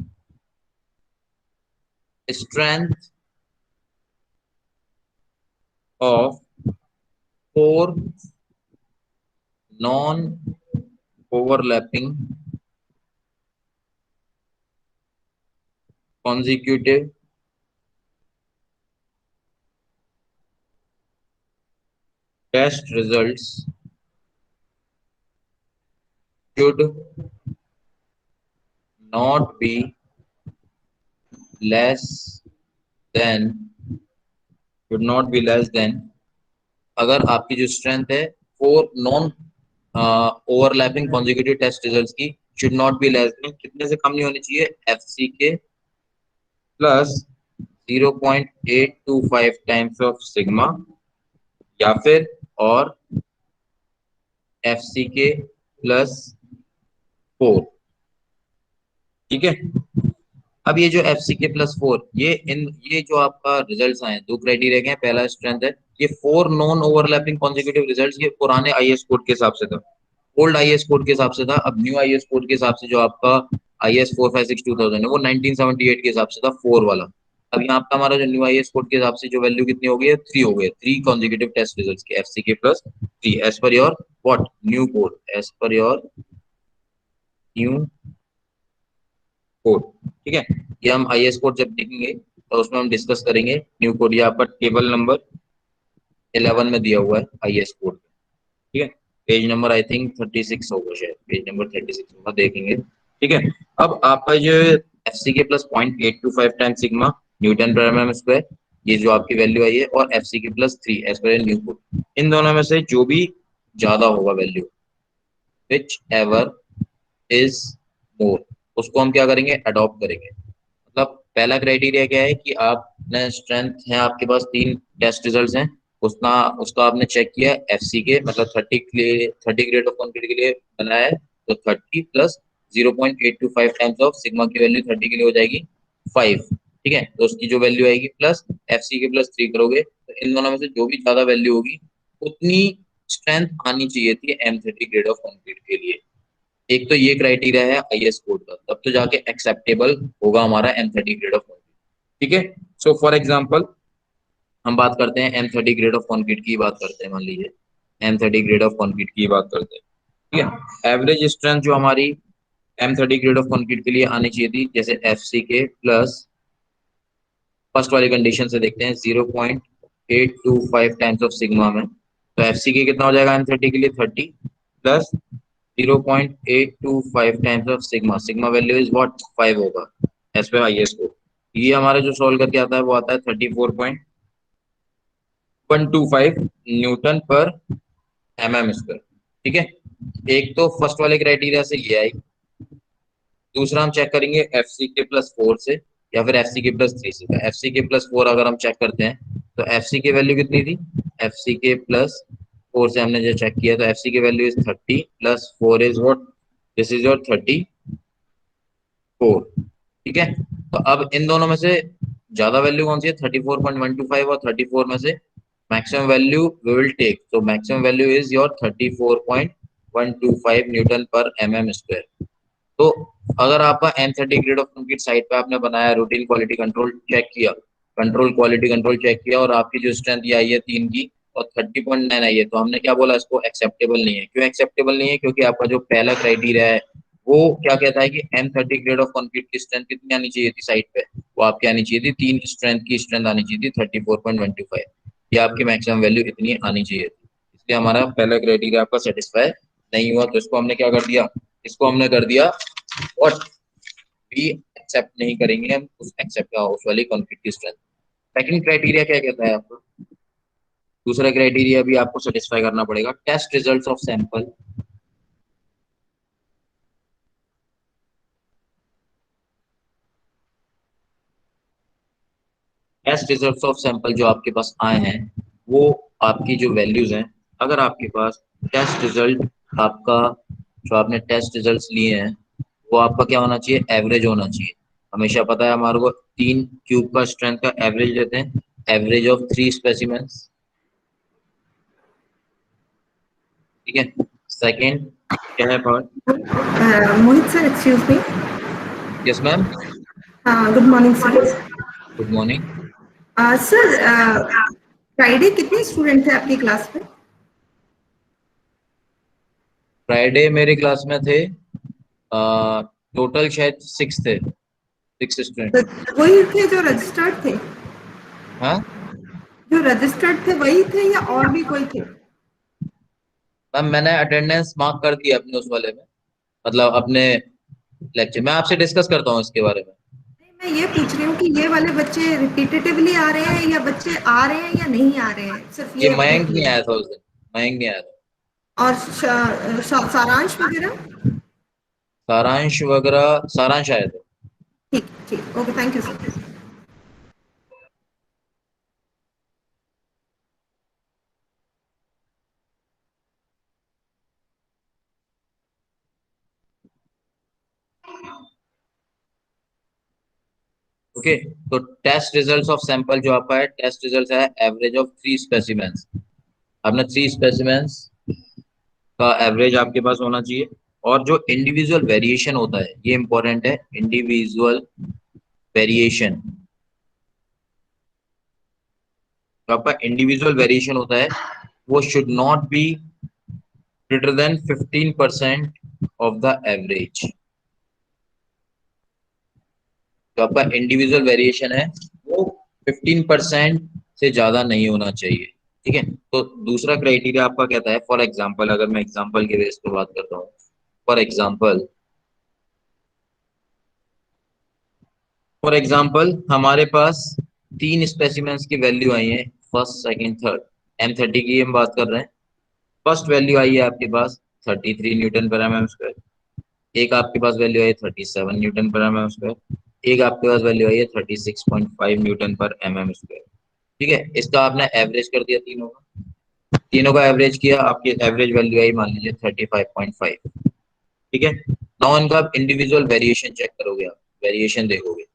strength of 4 non overlapping consecutive test results should not be less than, अगर आपकी जो स्ट्रेंथ है 4 non overlapping consecutive test results की should not be less than, कितने से कम नहीं होनी चाहिए, FCK plus 0.825 times of sigma, या फिर और एफसीके प्लस 4। ठीक है, अब ये जो FCK+4 ये जो आपका रिजल्ट्स आए 2 क्राइटेरिया के हैं, पहला स्ट्रेंथ है, ये 4 नॉन ओवरलैपिंग कॉन्जिक्यूटिव रिजल्ट्स, ये पुराने IS कोड के हिसाब से था, ओल्ड IS कोड के हिसाब से था। अब न्यू IS कोड के हिसाब से जो आपका IS 456/2000 है वो 1978 के हिसाब से था 4 वाला। अब यहाँ आपका हमारा जो न्यू IS कोड के हिसाब से जो वैल्यू कितनी हो गई है 3 हो गई, 3 कॉन्जिक्यूटिव टेस्ट रिजल्ट्स की FCK+3 as per your what new code, as per your new code. ठीक है, ये हम IS कोड जब देखेंगे तो उसमें हम डिस्कस करेंगे न्यू कोड, ये आपका टेबल नंबर 11 में दिया हुआ है IS कोड। ठीक है, पेज नंबर आई थिंक 36 होगा, शायद पेज नंबर 36 होगा, देखेंगे। ठीक है, अब आपका जो F C K plus 0.825 time sigma Newton पर एम स्क्वायर, ये जो आपकी वैल्यू आई है, और F C K plus 3 as per Newton, इन दोनों में से जो भी ज्यादा होगा value, which ever is more, उसको हम क्या करेंगे, अडॉप्ट करेंगे। मतलब पहला क्राइटेरिया क्या है कि आपने स्ट्रेंथ है, आपके पास 3 टेस्ट रिजल्ट्स हैं, उसका उसका आपने चेक किया एफसी के, मतलब 30 के लिए, 30 ग्रेड ऑफ कंक्रीट के लिए बनाया है, तो 30 प्लस 0.825 टाइम्स ऑफ सिग्मा की वैल्यू 30 के लिए हो जाएगी 5। ठीक है, तो उसकी जो वैल्यू आएगी प्लस एफसी के प्लस 3 करोगे, तो इन दोनों में से जो भी ज्यादा वैल्यू होगी उतनी स्ट्रेंथ आनी चाहिए थी M30 ग्रेड ऑफ कंक्रीट के लिए। एक तो ये क्राइटेरिया है आईएस कोड का, तब तो जाके एक्सेप्टेबल होगा हमारा M30 ग्रेड ऑफ कंक्रीट। ठीक है, सो फॉर एग्जांपल हम बात करते हैं M30 ग्रेड ऑफ कंक्रीट की बात करते हैं, मान लीजिए M30 ग्रेड ऑफ कंक्रीट की बात करते हैं। ठीक है, एवरेज स्ट्रेंथ जो हमारी M30 ग्रेड ऑफ कंक्रीट के लिए आनी चाहिए थी, जैसे F C K plus first वाली कंडीशन से देखते हैं 0.825 टाइम्स ऑफ सिग्मा में, तो एफ सी के कितना हो जाएगा M30 के लिए 30 plus 0.825 times of sigma, sigma value is what 5 होगा एज पे आई एस को। ये हमारा जो सॉल्व करके आता है वो आता है 34.125 न्यूटन पर mm स्क्वायर। ठीक है, एक तो फर्स्ट वाले क्राइटेरिया से ये आई, दूसरा हम चेक करेंगे एफ सी के प्लस 4 से या फिर एफ सी के प्लस 3 से। एफ सी के प्लस 4 अगर हम चेक करते हैं तो एफ सी की वैल्यू कितनी थी, एफ सी के प्लस 4 से हमने जो चेक किया, तो एफ सी की value is 30 plus 4 is what, this is your 34। ठीक है, तो अब इन दोनों में से ज्यादा वैल्यू कौन सी है, 34.125, और 34 में से maximum value we will take, तो maximum value is your 34.125 newton पर mm स्क्वायर। तो अगर आपका M30 grade of concrete site पे आपने बनाया, रूटीन क्वालिटी कंट्रोल चेक किया, कंट्रोल क्वालिटी कंट्रोल चेक किया, और आपकी जो स्ट्रेंथ ये आई है 3 की और 30.9 आई है, तो हमने क्या बोला, इसको एक्सेप्टेबल नहीं है। क्यों एक्सेप्टेबल नहीं है, क्योंकि आपका जो पहला क्राइटेरिया है वो क्या कहता है कि M30 ग्रेड ऑफ कंक्रीट की स्ट्रेंथ कितनी आनी चाहिए थी साइट पे, वो आपकी आनी चाहिए थी 3 स्ट्रेंथ की स्ट्रेंथ आनी चाहिए थी 34.125, ये आपकी मैक्सिमम वैल्यू इतनी आनी चाहिए थी। इसलिए हमारा पहला क्राइटेरिया आपका सेटिस्फाई नहीं हुआ, तो इसको हमने क्या कर दिया, इसको हमने कर दिया व्हाट, भी एक्सेप्ट नहीं करेंगे हम उस एक्सेप्ट उस वाली कॉन्फ्लिक्ट की स्ट्रेंथ। सेकंड क्राइटेरिया क्या कहता है आपको, दूसरा क्राइटेरिया भी आपको सेटिस्फाई करना पड़ेगा, test results of sample. Test results of sample जो आपके पास आए हैं, वो आपकी जो वैल्यूज हैं, अगर आपके पास टेस्ट रिजल्ट आपका, जो आपने टेस्ट रिजल्ट्स लिए हैं, वो आपका क्या होना चाहिए, एवरेज होना चाहिए। हमेशा पता है हमारे को 3 क्यूब का स्ट्रेंथ का एवरेज लेते हैं, एवरेज ऑफ 3 स्पेसिमेंस। ठीक है, सेकंड क्या है part, Mohit sir, excuse me. Yes ma'am, Good morning, sir. Good morning. Sir, Friday कितने स्टूडेंट थे आपकी क्लास में? फ्राइडे मेरी क्लास में थे टोटल शायद 6 थे, 6 तो स्टूडेंट। वही थे जो रजिस्टर्ड थे? हाँ जो रजिस्टर्ड थे वही थे या और भी कोई थे? मैम, मैंने अटेंडेंस मार्क कर दी अपने उस वाले में, मतलब अपने लेक्चर में आपसे डिस्कस करता हूँ इसके बारे में। नहीं, मैं ये पूछ रही हूँ कि ये वाले बच्चे रिपीटेटिवली आ रहे हैं या बच्चे आ रहे हैं या नहीं आ रहे हैं, सिर्फ ये ये मयंक देख नहीं लीजिए। आया था उस दिन, मयंक नहीं आया था। और सारांश वगैरह? सारांश वगैरह, सारांश आया था। ठीक ठीक, okay, thank you sir. Okay, तो टेस्ट रिजल्ट्स ऑफ सैंपल जो आपका है, टेस्ट रिजल्ट है एवरेज ऑफ 3 स्पेसिमेंस। आपने 3 स्पेसिमेंस का एवरेज आपके पास होना चाहिए, और जो इंडिविजुअल वेरिएशन होता है ये इंपॉर्टेंट है, इंडिविजुअल वेरिएशन, जो आपका इंडिविजुअल वेरिएशन होता है वो should not be greater than 15% of the average. जो आपका इंडिविजुअल वेरिएशन है वो 15% से ज्यादा नहीं होना चाहिए। ठीक है, तो दूसरा क्राइटेरिया आपका कहता है, फॉर एग्जाम्पल, अगर मैं एग्जाम्पल के बेस पे बात करता हूँ, फॉर एग्जाम्पल हमारे पास 3 स्पेसिमेंस की वैल्यू आई है, फर्स्ट सेकंड थर्ड, M30 की हम बात कर रहे हैं। फर्स्ट वैल्यू आई है आपके पास 33 न्यूटन पर एम एम स्क्वायर, एक आपके पास वैल्यू आई है 37 न्यूटन पर एम एम स्क्वायर, एक आपके पास वैल्यू आई है 36.5 न्यूटन पर एम एम स्क्वायर। ठीक है, इसका आपने एवरेज कर दिया, तीनों का एवरेज किया, आपकी एवरेज वैल्यू आई मान लीजिए 35.5। ठीक है, नाउ इनका आप इंडिविजुअल वेरिएशन चेक करोगे, आप वेरिएशन देखोगे,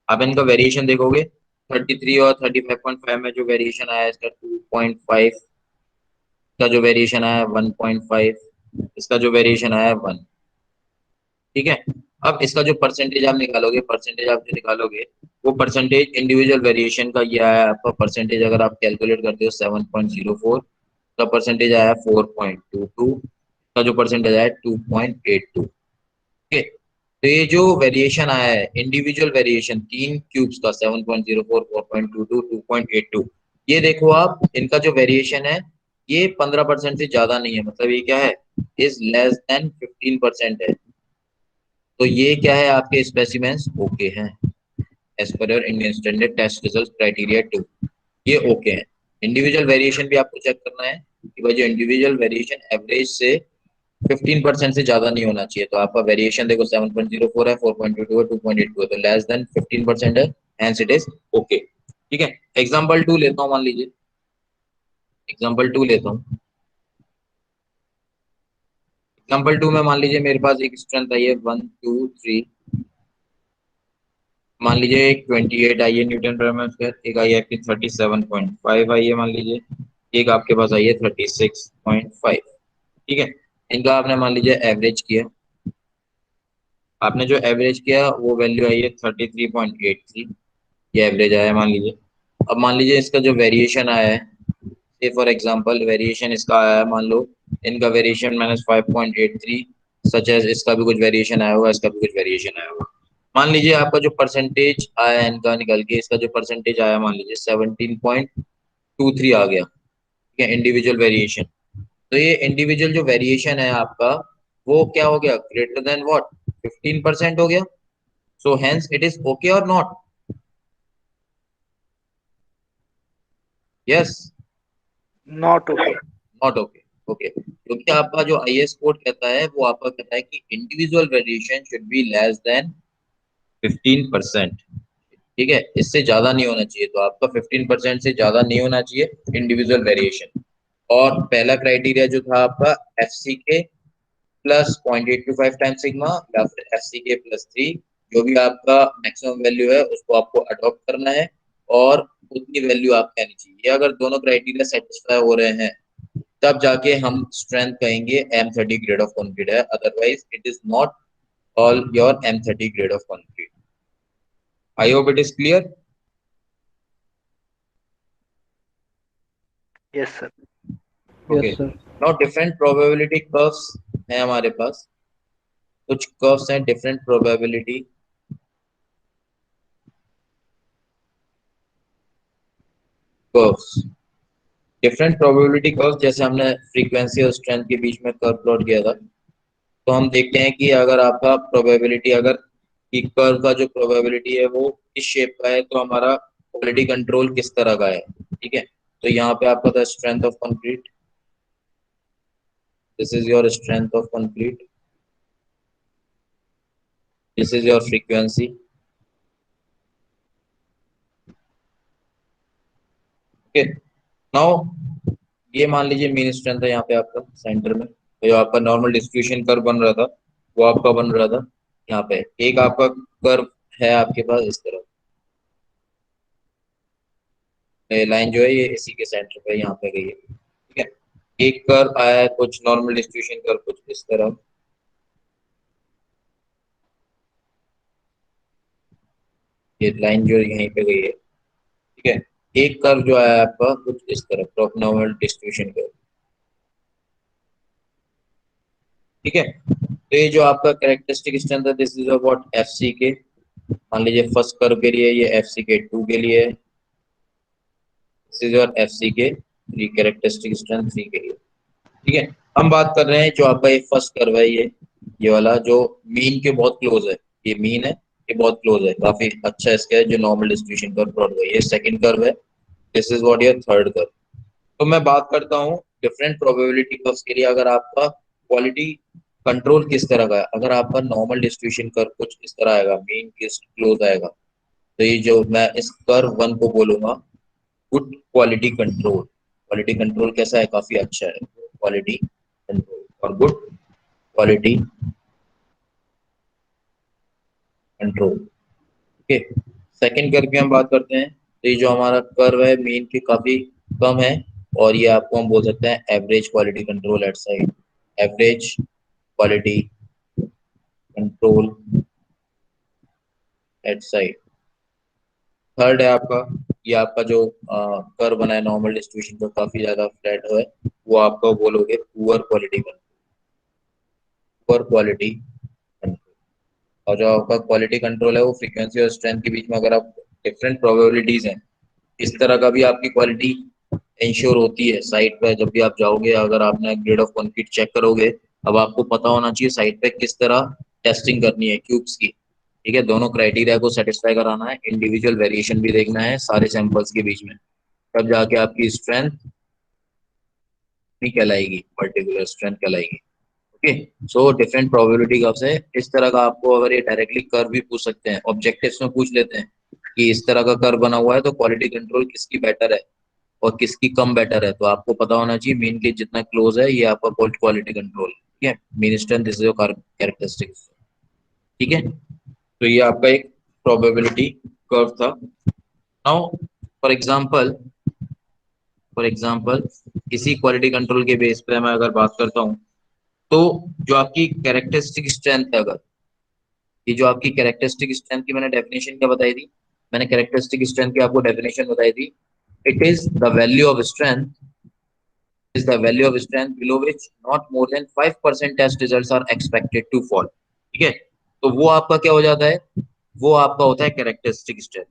आप इनका वेरिएशन देखोगे, 33 और 35.5 में जो वेरिएशन आया है इसका 2.5, का जो वेरिएशन आया है 1.5, इसका जो वेरिएशन आया है 1। ठीक है, अब इसका जो परसेंटेज आप निकालोगे, वो परसेंटेज इंडिविजुअल वेरिएशन का ये आया आपका परसेंटेज, अगर आप कैलकुलेट करते हो 7.04 का परसेंटेज आया 4.22 का जो परसेंटेज आया 2.82। ठीक है, तो ये जो वेरिएशन आया है इंडिविजुअल वेरिएशन तीन क्यूब्स का 7.04, 4.22, 2.82, ये देखो आप, इनका जो वेरिएशन है ये 15% से ज्यादा नहीं है, मतलब ये क्या है, इज लेस देन 15% है। तो ये क्या है, आपके स्पेसिमेंस ओके हैं as per your Indian standard test result criteria 2, ये ओके हैं। इंडिविजुअल वेरिएशन भी आपको चेक करना है कि भाई जो इंडिविजुअल वेरिएशन एवरेज से 15% से ज्यादा नहीं होना चाहिए। तो आपका वेरिएशन देखो 7.04 है, 4.22 है, 2.82 है, तो लेस देन 15% है, हेंस इट इज ओके। ठीक है, एग्जांपल 2 लेता हूँ, मान लीजिए एग्जांपल 2 लेता हूँ। एग्जांपल 2 में मान लीजिए मेरे पास एक स्ट्रेंथ आई है 1 2 3, मान लीजिए एक 28 आई है न्यूटन पर एम स्क्वायर, एक आई है आपकी 37.5 आई है मान लीजिए, एक आपके पास आई है 36.5। ठीक है, इनका आपने मान लीजिए एवरेज किया, आपने जो एवरेज किया वो वैल्यू आई है 33.83, ये एवरेज आया मान लीजिए। अब मान लीजिए इसका जो वेरिएशन आया है, से फॉर एग्जांपल वेरिएशन इसका आया है, मान लो इनका वेरिएशन -5.83, सच एज इसका भी कुछ वेरिएशन आया होगा, इसका भी कुछ वेरिएशन आया होगा। मान लीजिए आपका जो परसेंटेज आया इनका निकल के, इसका जो परसेंटेज आया मान लीजिए 17.23 आ गया। ठीक है, इंडिविजुअल वेरिएशन, तो ये इंडिविजुअल जो वेरिएशन है आपका वो क्या हो गया, ग्रेटर देन व्हाट, 15% हो गया। So hence it is okay और not? Yes, not okay. Not okay. Okay, क्योंकि आपका जो आईएस कोड कहता है वो आपका कहता है कि individual variation should be less then 15%। ठीक है, इससे ज्यादा नहीं होना चाहिए, तो आपका 15% से ज्यादा नहीं होना चाहिए इंडिविजुअल वेरिएशन। और पहला क्राइटेरिया जो था आपका F C K plus 0.825 times sigma या फिर एफ सी के प्लस 3, जो भी आपका मैक्सिमम वैल्यू है उसको आपको अडॉप्ट करना है और उतनी वैल्यू आपकी आनी चाहिए। ये अगर दोनों क्राइटेरिया सेटिस्फाई हो रहे हैं तब जाके हम स्ट्रेंथ कहेंगे M30 ग्रेड ऑफ कंक्रीट है, otherwise it is not all your M30 grade of concrete. I hope it is clear. Yes sir. Okay, yes sir. Now different probability curves हैं हमारे पास, कुछ कर्व्स हैं different probability curves. Different probability curves, जैसे हमने frequency और strength के बीच में curve plot किया था, तो हम देखते हैं कि अगर आपका प्रोबेबिलिटी, अगर कि कर्व का जो प्रोबेबिलिटी है वो किस शेप का है, तो हमारा क्वालिटी कंट्रोल किस तरह का है। ठीक है, तो यहाँ पे आपका था strength of concrete, this is your strength of concrete, this is your frequency. Okay, now ये मान लीजिए मीन स्ट्रेंथ है यहाँ पे आपका सेंटर में, तो जो आपका नॉर्मल डिस्ट्रीब्यूशन कर्व बन रहा था वो आपका बन रहा था यहाँ पे, एक आपका कर्व है आपके पास इस तरह, लाइन जो है ये इसी के सेंटर पे यहाँ पे गई है। ठीक है, एक कर्व आया है कुछ नॉर्मल डिस्ट्रीब्यूशन कर्व कुछ इस तरह, ये लाइन जो यहीं पे गई है। ठीक है, एक कर्व जो आया है आपका कुछ इस तरह, नॉर्मल डिस्ट्रीब्यूशन कर्व। ठीक है, तो ये जो आपका कैरेक्टरिस्टिक स्ट्रेंथ है, this is about F C K, मान लीजिए फर्स्ट कर्व के लिए ये एफ सी के 2 के लिए, this is your F C K 3 characteristic strength 3 के लिए। ठीक है, हम बात कर रहे हैं जो आपका ये फर्स्ट कर्व है, ये वाला जो मीन के बहुत क्लोज है, ये मीन है, ये बहुत क्लोज है, काफी अच्छा इसका है जो नॉर्मल डिस्ट्रीब्यूशन कर्व प्लॉट हुआ है। ये सेकंड कर्व है, this is what your third curve. तो मैं बात करता हूँ डिफरेंट प्रोबेबिलिटी कर्व्स के लिए। अगर आपका क्वालिटी कंट्रोल किस तरह का है, अगर आपका नॉर्मल डिस्ट्रीब्यूशन कर्व कुछ इस तरह आएगा, मीन किस क्लोज आएगा, तो ये जो मैं इस कर्व 1 को बोलूंगा good quality control. Quality control कैसा है, काफी अच्छा है क्वालिटी कंट्रोल और good quality control. Okay, second curve की हम बात करते हैं, तो ये जो हमारा कर्व है मीन के काफी कम है, और ये आपको हम बोल सकते हैं average quality control at site, average quality control at site. Third है आपका, ये आपका जो कर्व बना है नॉर्मल डिस्ट्रीब्यूशन का काफी ज्यादा फ्लैट है, वो आपका बोलोगे poor quality control, poor quality control. और जो आपका क्वालिटी कंट्रोल है वो फ्रीक्वेंसी और स्ट्रेंथ के बीच में अगर आप डिफरेंट प्रोबेबिलिटीज हैं, इस तरह का भी आपकी क्वालिटी इंश्योर होती है साइट पे। जब भी आप जाओगे, अगर आपने ग्रेड ऑफ कंक्रीट चेक करोगे, अब आपको पता होना चाहिए साइट पे किस तरह टेस्टिंग करनी है क्यूब्स की। ठीक है, दोनों क्राइटेरिया को सेटिस्फाई कराना है, इंडिविजुअल वेरिएशन भी देखना है सारे सैंपल्स के बीच में, तब जाके आपकी स्ट्रेंथ नहीं कहलाएगी, पर्टिकुलर स्ट्रेंथ कहलाएगी। Okay, so different probability curves है इस तरह का। आपको अगर ये डायरेक्टली कर्व भी पूछ सकते हैं, ऑब्जेक्टिव्स में पूछ लेते हैं कि इस तरह का कर्व बना हुआ है तो क्वालिटी कंट्रोल किसकी बेटर है और किसकी कम बेटर है, तो आपको पता होना चाहिए मीन के जितना क्लोज है ये आपका क्वालिटी कंट्रोल। ठीक है, mean strength this is your characteristic. ठीक है, तो ये आपका एक प्रोबेबिलिटी कर्व था। नाउ फॉर एग्जांपल इसी क्वालिटी कंट्रोल के बेस पे मैं अगर बात करता हूँ, तो जो आपकी कैरेक्टरिस्टिक स्ट्रेंथ है, अगर ये जो आपकी कैरेक्टरिस्टिक स्ट्रेंथ की मैंने डेफिनेशन क्या बताई थी, मैंने कैरेक्टरिस्टिक स्ट्रेंथ की आपको डेफिनेशन बताई थी, it is the value of strength is the value of strength below which not more than 5% test results are expected to fall। ठीक है, तो वो आपका क्या हो जाता है, वो आपका होता है कैरेक्टरिस्टिक स्ट्रेंथ।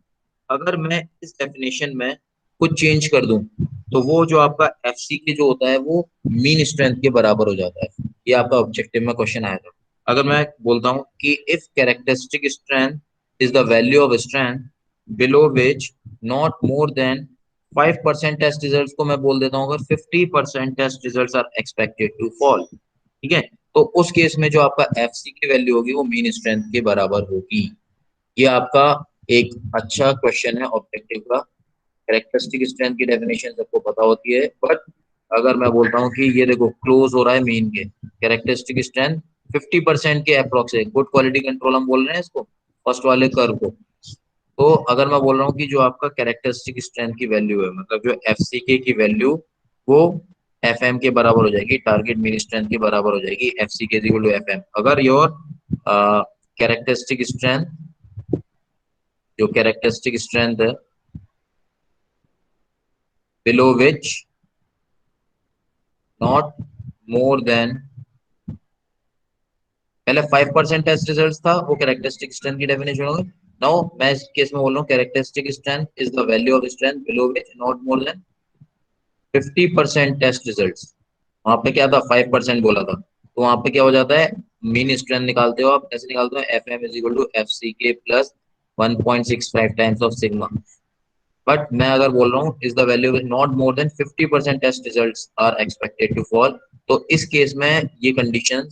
अगर मैं इस डेफिनेशन में कुछ चेंज कर दूं, तो वो जो आपका एफसी जो होता है वो मीन स्ट्रेंथ के बराबर हो जाता है। ये आपका ऑब्जेक्टिव में क्वेश्चन आया था। अगर मैं बोलता हूं कि if characteristic strength is the value of strength below which not more than 5% test results को मैं बोल देता हूँ अगर 50% test results are expected to fall. ठीक है, तो उस केस में जो आपका एफसी की वैल्यू होगी वो मीन स्ट्रेंथ के बराबर होगी। ये आपका एक अच्छा क्वेश्चन है ऑब्जेक्टिव का। कैरेक्टरिस्टिक स्ट्रेंथ की डेफिनेशन सबको पता होती है, बट अगर मैं बोलता हूँ कि ये देखो क्लोज हो रहा है मीन के, कैरेक्टरिस्टिक स्ट्रेंथ 50% के अप्रोक्स है, गुड क्वालिटी कंट्रोल हम बोल रहे हैं इसको, फर्स्ट वाले कर्व को। तो अगर मैं बोल रहा हूँ कि जो आपका कैरेक्टरिस्टिक स्ट्रेंथ की वैल्यू है, मतलब जो एफसीके की वैल्यू वो एफएम के बराबर हो जाएगी, टारगेट मीन स्ट्रेंथ के बराबर हो जाएगी, एफसीके इज इक्वल टू एफएम। अगर योर कैरेक्टरिस्टिक स्ट्रेंथ, जो कैरेक्टरिस्टिक स्ट्रेंथ है below which not more than, पहले 5% टेस्ट रिजल्ट था, वो कैरेक्टरिस्टिक स्ट्रेंथ की डेफिनेशन होगी। नाउ मैं इस केस में बोल रहा हूँ characteristic strength is the value of strength below which not more than 50% test results. वहां पे क्या था, 5% बोला था, तो वहां पे क्या हो जाता है, मीन स्ट्रेंथ निकालते हो आप, ऐसे निकालते हो F M is equal to F C K plus 1.65 times of sigma. But मैं अगर बोल रहा हूँ is the value not more than 50% test results are expected to fall, तो इस केस में ये कंडीशन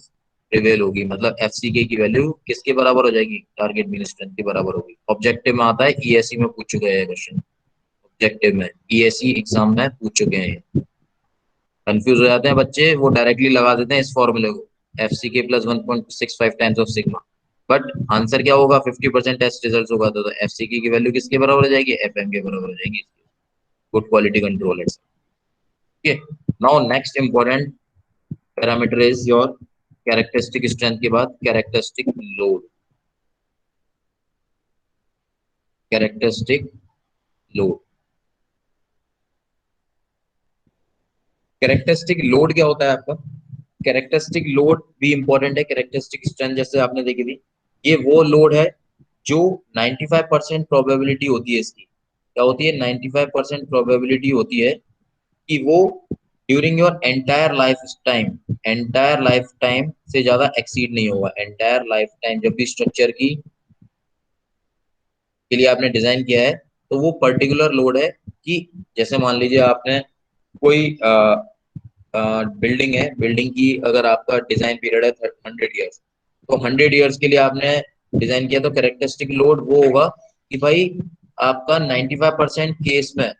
प्रिवेल होगी, मतलब एफसीके की वैल्यू किसके बराबर हो जाएगी, टारगेट मीन स्ट्रेंथ के बराबर होगी। ऑब्जेक्टिव में आता है, ईएससी में पूछ चुके हैं क्वेश्चन, ऑब्जेक्टिव में ईएससी एग्जाम में पूछ चुके हैं। कंफ्यूज हो जाते हैं बच्चे, वो डायरेक्टली लगा देते हैं इस फॉर्मूले को, FCK plus 1.65 times of sigma, but answer क्या होगा, 50% टेस्ट रिजल्ट होगा, तो एफसीके की वैल्यू किसके बराबर हो जाएगी, एफएम के बराबर हो जाएगी। गुड क्वालिटी कंट्रोल है। Okay, now next important parameter is your characteristic strength के बाद characteristic load. Characteristic load, characteristic load क्या होता है आपका, कैरेक्टरिस्टिक लोड भी इंपॉर्टेंट है कैरेक्टरिस्टिक स्ट्रेंथ जैसे आपने देखी थी। ये वो लोड है जो 95% प्रोबेबिलिटी होती है इसकी, क्या होती है, 95% प्रोबेबिलिटी होती है कि वो during your entire life time से ज्यादा एक्सीड नहीं होगा। एंटायर लाइफ टाइम जब भी स्ट्रक्चर की के लिए आपने डिजाइन किया है, तो वो पर्टिकुलर लोड है कि जैसे मान लीजिए आपने कोई बिल्डिंग है, बिल्डिंग की अगर आपका डिजाइन पीरियड है 100 ईयर्स, तो 100 ईयर्स के लिए आपने डिजाइन किया, तो कैरेक्टरिस्टिक लोड वो होगा कि भाई आपका 95% केस में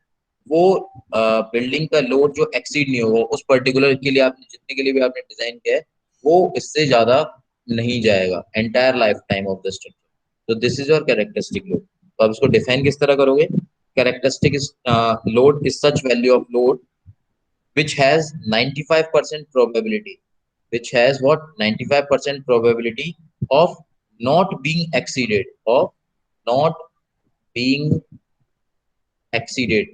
वो बिल्डिंग का लोड जो एक्सीड नहीं होगा, उस पर्टिकुलर के लिए आपने जितने के लिए भी आपने डिजाइन किया है वो इससे ज्यादा नहीं जाएगा entire life time of the structure. तो this is your characteristic load. तो आप इसको डिफाइन किस तरह करोगे? Characteristic load is such value of load which has 95% probability, which has what 95% probability of not being exceeded, of not being exceeded,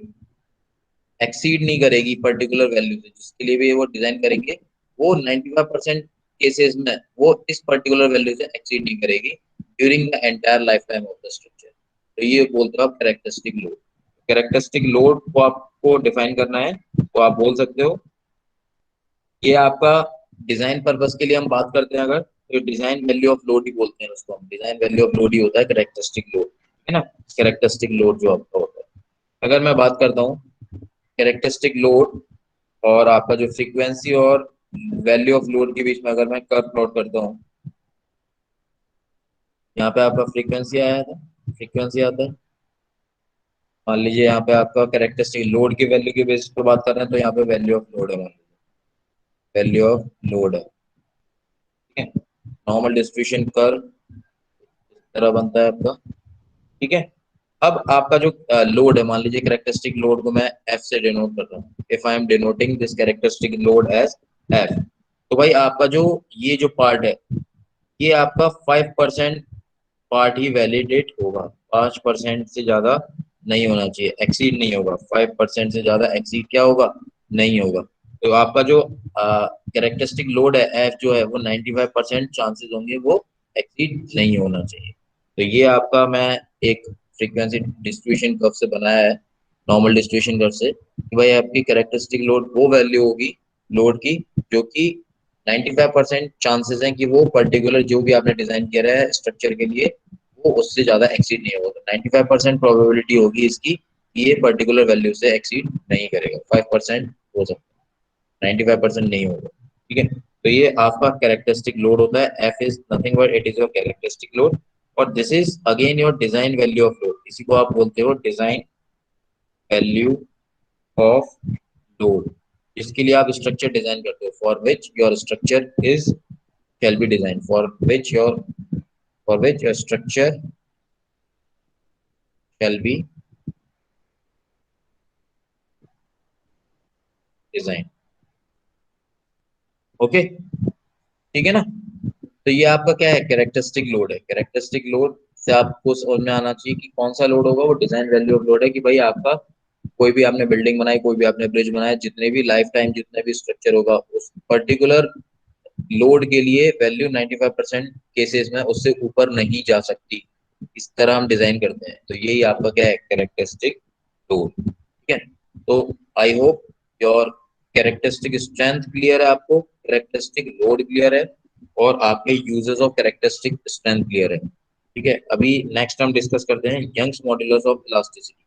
exceed नहीं करेगी particular value से, जिसके लिए भी वो डिजाइन करेंगे वो 95% केसेस में वो इस पर्टिकुलर वैल्यू से एक्सीड नहीं करेगी during the entire life time of the structure. तो ये बोलते हो आप कैरेक्टरिस्टिक लोड। कैरेक्टरिस्टिक लोड को आपको डिफाइन करना है, तो आप बोल सकते हो ये आपका डिजाइन पर्पस के लिए हम बात करते हैं अगर, तो डिजाइन वैल्यू ऑफ लोड ही बोलते हैं उसको हम। डिजाइन वैल्यू ऑफ लोड ही होता है कैरेक्टरिस्टिक लोड, है ना। कैरेक्टरिस्टिक लोड जो आपका होता है, अगर मैं बात करता हूँ कैरेक्टरिस्टिक लोड और आपका जो फ्रीक्वेंसी और वैल्यू ऑफ लोड के बीच में अगर मैं कर्व प्लॉट करता हूँ, यहाँ पे आपका फ्रीक्वेंसी आया था, फ्रीक्वेंसी आता है। मान लीजिए यहाँ पे आपका कैरेक्टरिस्टिक लोड की वैल्यू की बेसिस पे बात कर रहे हैं, तो यहाँ पे वैल्यू ऑफ लोड है, मान लीजिए वैल्यू ऑफ लोड है, ठीक है। नॉर्मल डिस्ट्रीब्यूशन कर्व इस तरह बनता है आपका, ठीक है। अब आपका जो लोड है, मान लीजिए कैरेक्टरिस्टिक लोड को मैं एफ से डिनोट कर रहा हूँ, if I am denoting this characteristic load as F, तो भाई आपका जो ये जो पार्ट है ये आपका 5% पार्ट ही वैलिडेट होगा, 5% से ज्यादा नहीं होना चाहिए, एक्सीड नहीं होगा, 5% से ज्यादा एक्सीड क्या होगा, नहीं होगा। तो आपका जो कैरेक्टरिस्टिक लोड है एफ जो है वो 95% चांसेस होंगे वो एक्सीड नहीं होना चाहिए। तो ये आपका मैं एक फ्रीक्वेंसी डिस्ट्रीब्यूशन कर्व से बनाया है, नॉर्मल डिस्ट्रीब्यूशन कर्व से, कि भाई आपकी कैरेक्टरिस्टिक लोड वो वैल्यू होगी लोड की जो कि 95% चांसेस हैं कि वो पर्टिकुलर जो भी आपने डिजाइन किया है स्ट्रक्चर के लिए वो उससे ज्यादा एक्सीड नहीं होगा। तो 95% प्रोबेबिलिटी होगी इसकी कि ये पर्टिकुलर वैल्यू से एक्सीड नहीं करेगा, 5% हो सकता है, 95% नहीं होगा, ठीक है। तो ये आपका कैरेक्टरिस्टिक लोड होता है, F is nothing but it is your characteristic load, और this is again your design value of load, इसी को आप बोलते हो डिजाइन वैल्यू ऑफ लोड, जिसके लिए आप स्ट्रक्चर डिजाइन करते हो, for which your structure is shall be designed, for which your structure shall be designed, okay, ठीक है ना। तो ये आपका क्या है, कैरेक्टरिस्टिक लोड है। कैरेक्टरिस्टिक लोड से आपको समझ में आना चाहिए कि कौन सा लोड होगा, वो डिजाइन वैल्यू ऑफ लोड है कि भाई आपका कोई भी आपने बिल्डिंग बनाई, कोई भी आपने ब्रिज बनाया, जितने भी लाइफ टाइम जितने भी स्ट्रक्चर होगा उस पर्टिकुलर लोड के लिए वैल्यू 95% केसेस में उससे ऊपर नहीं जा सकती, इस तरह हम डिजाइन करते हैं। तो यही आपका क्या है, कैरेक्टरिस्टिक लोड, ठीक है। तो I hope your characteristic strength clear है, आपको कैरेक्टरिस्टिक लोड क्लियर है, और आपके uses of characteristic strength clear है, ठीक है। अभी नेक्स्ट हम डिस्कस करते हैं यंग्स मॉड्यूलस ऑफ इलास्टिसिटी।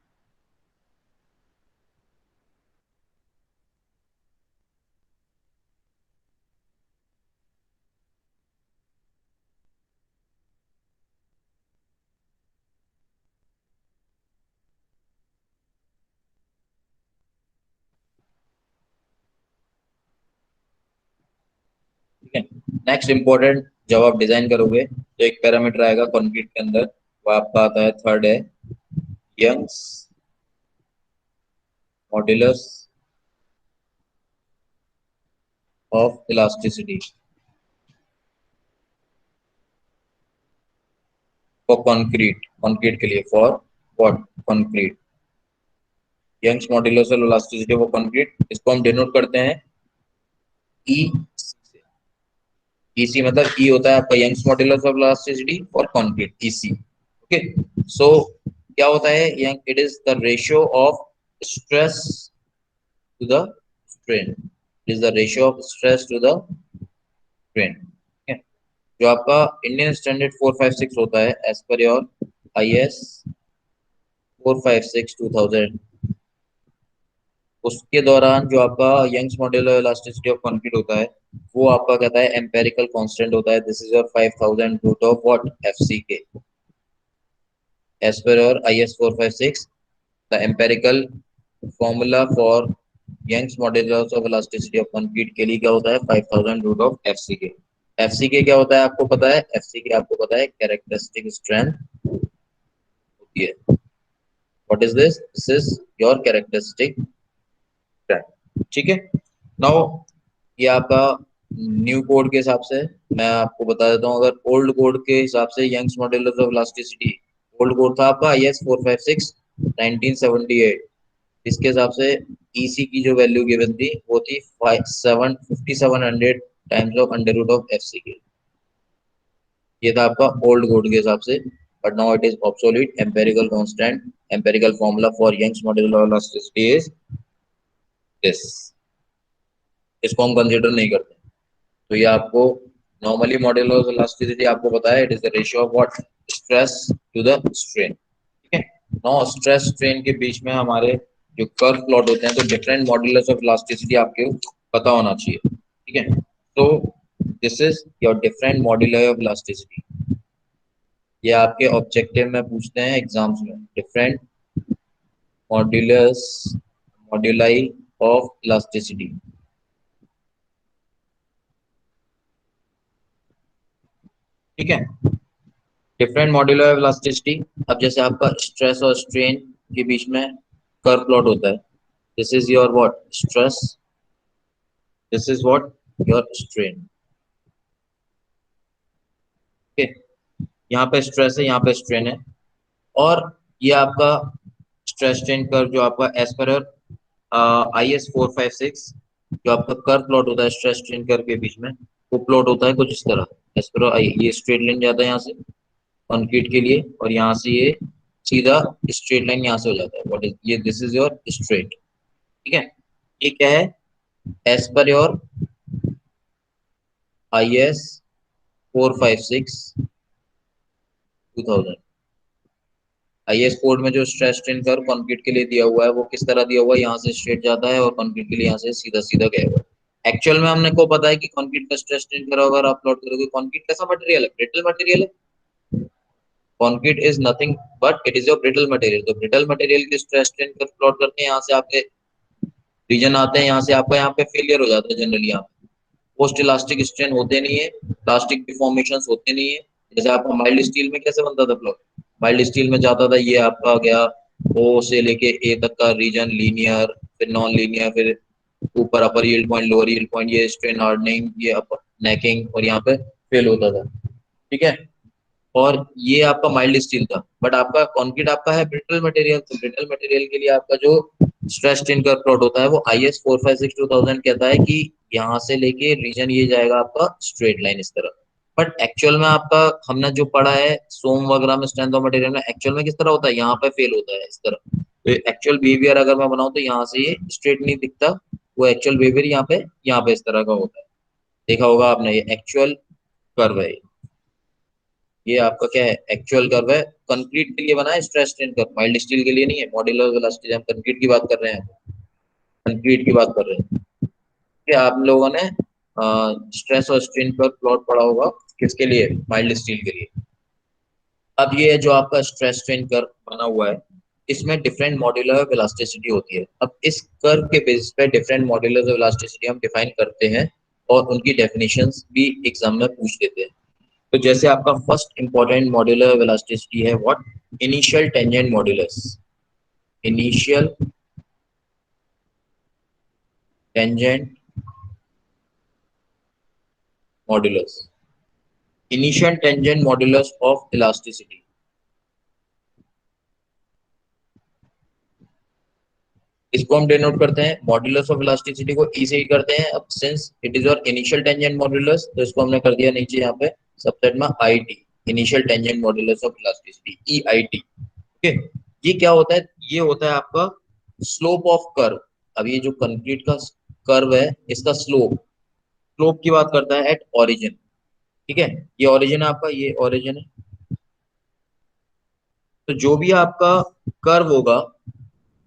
ठीक है, नेक्स्ट इंपॉर्टेंट, जब आप डिजाइन करोगे तो एक पैरामीटर आएगा कंक्रीट के अंदर, वो आपका आता है थर्ड है Young's modulus of elasticity for concrete, concrete के लिए, for what, concrete, Young's modulus of elasticity for concrete, इसको हम डिनोट करते हैं ई, ईसी मतलब ई होता है आपका Young's modulus of elasticity for concrete, EC, okay. So क्या होता है Young, it is the ratio of stress to the strain. It is the ratio of stress to the strain. Okay. जो आपका इंडियन स्टैंडर्ड 456 होता है as per your IS 456/2000, उसके दौरान जो आपका Young's modular elasticity of concrete होता है वो आपका कहता है एम्पेरिकल कांस्टेंट होता है. This is your 5000 root of what FCK as per your IS 456. The empirical formula for Young's modulus of elasticity of concrete के लिए क्या होता है 5000 रूट ऑफ FCK. FCK क्या होता है आपको पता है? FCK आपको पता है कैरेक्टरिस्टिक स्ट्रेंथ होती है. What is this? This is your characteristic strength. ठीक है. नाउ ये आपका न्यू कोड के हिसाब से मैं आपको बता देता हूँ. अगर ओल्ड कोड के हिसाब से Young's modulus of elasticity, old code था आपका IS 456 1978. इसके हिसाब से EC की जो वैल्यू गिवन थी वो थी 5700 times of under root of FCK. ये था आपका ओल्ड कोड के हिसाब से. But now it is obsolete. Empirical constant, empirical formula for Young's modulus of elasticity is this. इसको हम कंसीडर नहीं करते. तो ये आपको नॉर्मली मॉड्यूलस इलास्टिसिटी आपको पता है, it is the ratio of what stress to the strain. ठीक है. नाउ स्ट्रेस स्ट्रेन के बीच में हमारे जो कर्व प्लॉट होते हैं तो डिफरेंट मॉड्यूलस ऑफ इलास्टिसिटी आपको पता होना चाहिए. ठीक है. तो this is your different modular of elasticity. ये आपके ऑब्जेक्टिव में पूछते हैं एग्जाम्स में. Different moduli of elasticity. ठीक है. Different modular of elasticity. अब जैसे आपका स्ट्रेस और स्ट्रेन के बीच में कर्व प्लॉट होता है. This is your what stress, this is what your strain. Okay. यहाँ पे स्ट्रेस है, यहाँ पे स्ट्रेन है. और ये आपका स्ट्रेस स्ट्रेन कर्व जो आपका एज पर IS 456 जो आपका कर्व प्लॉट होता है स्ट्रेस स्ट्रेन कर्व के बीच में, वो प्लॉट होता है कुछ इस तरह. एज पर ये स्ट्रेट लाइन जाता है यहाँ से कंक्रीट के लिए, और यहाँ से ये सीधा स्ट्रेट लाइन यहाँ से हो जाता है. व्हाट इज ये? This is your straight. ठीक है. ये क्या है? As per your IS 456/2000 IS code में जो स्ट्रेस स्ट्रेन कर्व कंक्रीट के लिए दिया हुआ है वो किस तरह दिया हुआ है? यहाँ से स्ट्रेट जाता है और कंक्रीट के लिए यहाँ से सीधा सीधा गया हुआ है. एक्चुअल में हमने को पता है कि कंक्रीट का स्ट्रेस स्ट्रेन कर्व अगर आप प्लॉट करोगे, कंक्रीट कैसा मटेरियल है? ब्रिटल मटेरियल है. Concrete is nothing but it is your brittle material. तो ब्रिटल मटेरियल की स्ट्रेस स्ट्रेन कर्व प्लॉट करते हैं, यहाँ से आपके रीजन आते हैं, यहाँ से आपका यहाँ पे फेलियर हो जाता है जनरली. यहाँ पोस्ट इलास्टिक स्ट्रेन होते नहीं है, प्लास्टिक डिफॉर्मेशन होते नहीं है. जैसे आपका माइल्ड स्टील में कैसे बनता था प्लॉट? माइल्ड स्टील में जाता था, ये आपका गया O से लेके A तक का रीजन लीनियर, फिर नॉन लीनियर, फिर ऊपर upper yield point, lower yield point, ये स्ट्रेन हार्डनिंग, ये अपर नेकिंग, और यहाँ पे फेल होता था. ठीक है. और ये आपका माइल्ड स्टील था. बट आपका कंक्रीट आपका है ब्रिटल मटेरियल. तो ब्रिटल मटेरियल के लिए आपका जो स्ट्रेस स्ट्रेन कर्व प्लॉट होता है वो IS 456/2000 कहता है कि यहाँ से लेके रीजन ये जाएगा आपका स्ट्रेट लाइन इस तरह. बट एक्चुअल में आपका हमने जो पढ़ा है सोम वगैरह में स्ट्रेंथ ऑफ मटेरियल में, एक्चुअल में किस तरह होता है? यहाँ पे फेल होता है इस तरह. तो एक्चुअल बिहेवियर अगर मैं बनाऊं तो यहाँ से ये स्ट्रेट नहीं दिखता, वो एक्चुअल बिहेवियर यहाँ पे इस तरह का होता है. देखा होगा आपने, ये एक्चुअल कर्व है. ये आपका क्या है? एक्चुअल कर्व है. कंक्रीट के लिए बना है stress strain curve, mild steel के लिए नहीं है. मॉड्यूलर वेलोसिटी हम कंक्रीट की बात कर रहे हैं, कंक्रीट की बात कर रहे हैं. कि आप लोगों ने स्ट्रेस और स्ट्रेन कर्व प्लॉट पढ़ा होगा किसके लिए? माइल्ड स्टील के लिए. अब ये जो आपका स्ट्रेस स्ट्रेन कर्व बना हुआ है इसमें डिफरेंट मॉड्यूलर ऑफ इलास्टिसिटी होती है. अब इस कर्व के बेसिस पे डिफरेंट मॉड्यूलर ऑफ इलास्टिसिटी हम डिफाइन करते हैं और उनकी डेफिनेशंस भी एग्जाम में पूछ लेते हैं. तो जैसे आपका first important modular of elasticity है what? Initial tangent modulus. Initial tangent modulus. Initial tangent modulus of elasticity. इसको हम डिनोट करते हैं मॉड्यूलस ऑफ इलास्टिसिटी को ई से ही करते हैं. अब since it is your initial tangent modulus तो इसको हमने कर दिया नीचे यहाँ पे सबसेट में IT, initial tangent modulus of elasticity, EIT. Okay. ये क्या होता है? ये होता है आपका स्लोप ऑफ कर्व अब ये जो कंक्रीट का कर्व है इसका स्लोप की बात करता है एट ओरिजिन, ठीक है। ये ओरिजिन है आपका, ये ओरिजिन है। तो जो भी आपका कर्व होगा,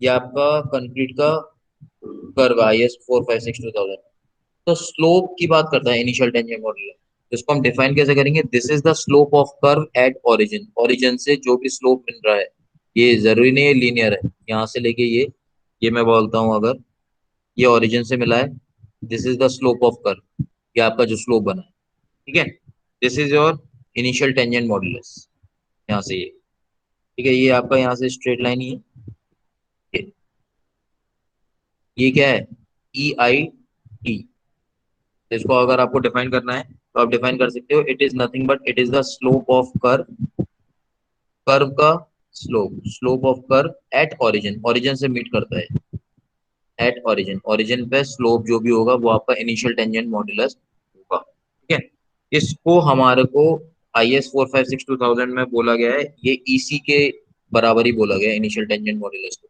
ये आपका कंक्रीट का कर्व IS 456/2000, तो स्लोप की बात करता है इनिशियल टेंजेंट मॉड्यूलस। तो इसको हम डिफाइन कैसे करेंगे? This is the slope of curve at origin. Origin से जो भी स्लोप मिल रहा है, ये जरूरी नहीं है लीनियर है, यहाँ से लेके ये मैं बोलता हूँ अगर ये ओरिजिन से मिला है, this is the slope of curve, ये आपका जो स्लोप बना है, ठीक है। This is your initial tangent modulus, यहाँ से ये, ठीक है। ये आपका यहाँ से स्ट्रेट लाइन ही है। ये क्या है? EIT। इसको अगर आपको डिफाइन करना है तो आप डिफाइन कर सकते हो, it is nothing but it is the slope of curve, curve का slope of curve at origin, origin से मीट करता है एट ओरिजिन, ओरिजिन पे स्लोप जो भी होगा वो आपका इनिशियल टेंजेंट मॉड्यूलस होगा, ठीक है। इसको हमारे को IS 456/2000 में बोला गया है, ये EC के बराबर ही बोला गया है इनिशियल टेंजेंट मॉड्यूलस को।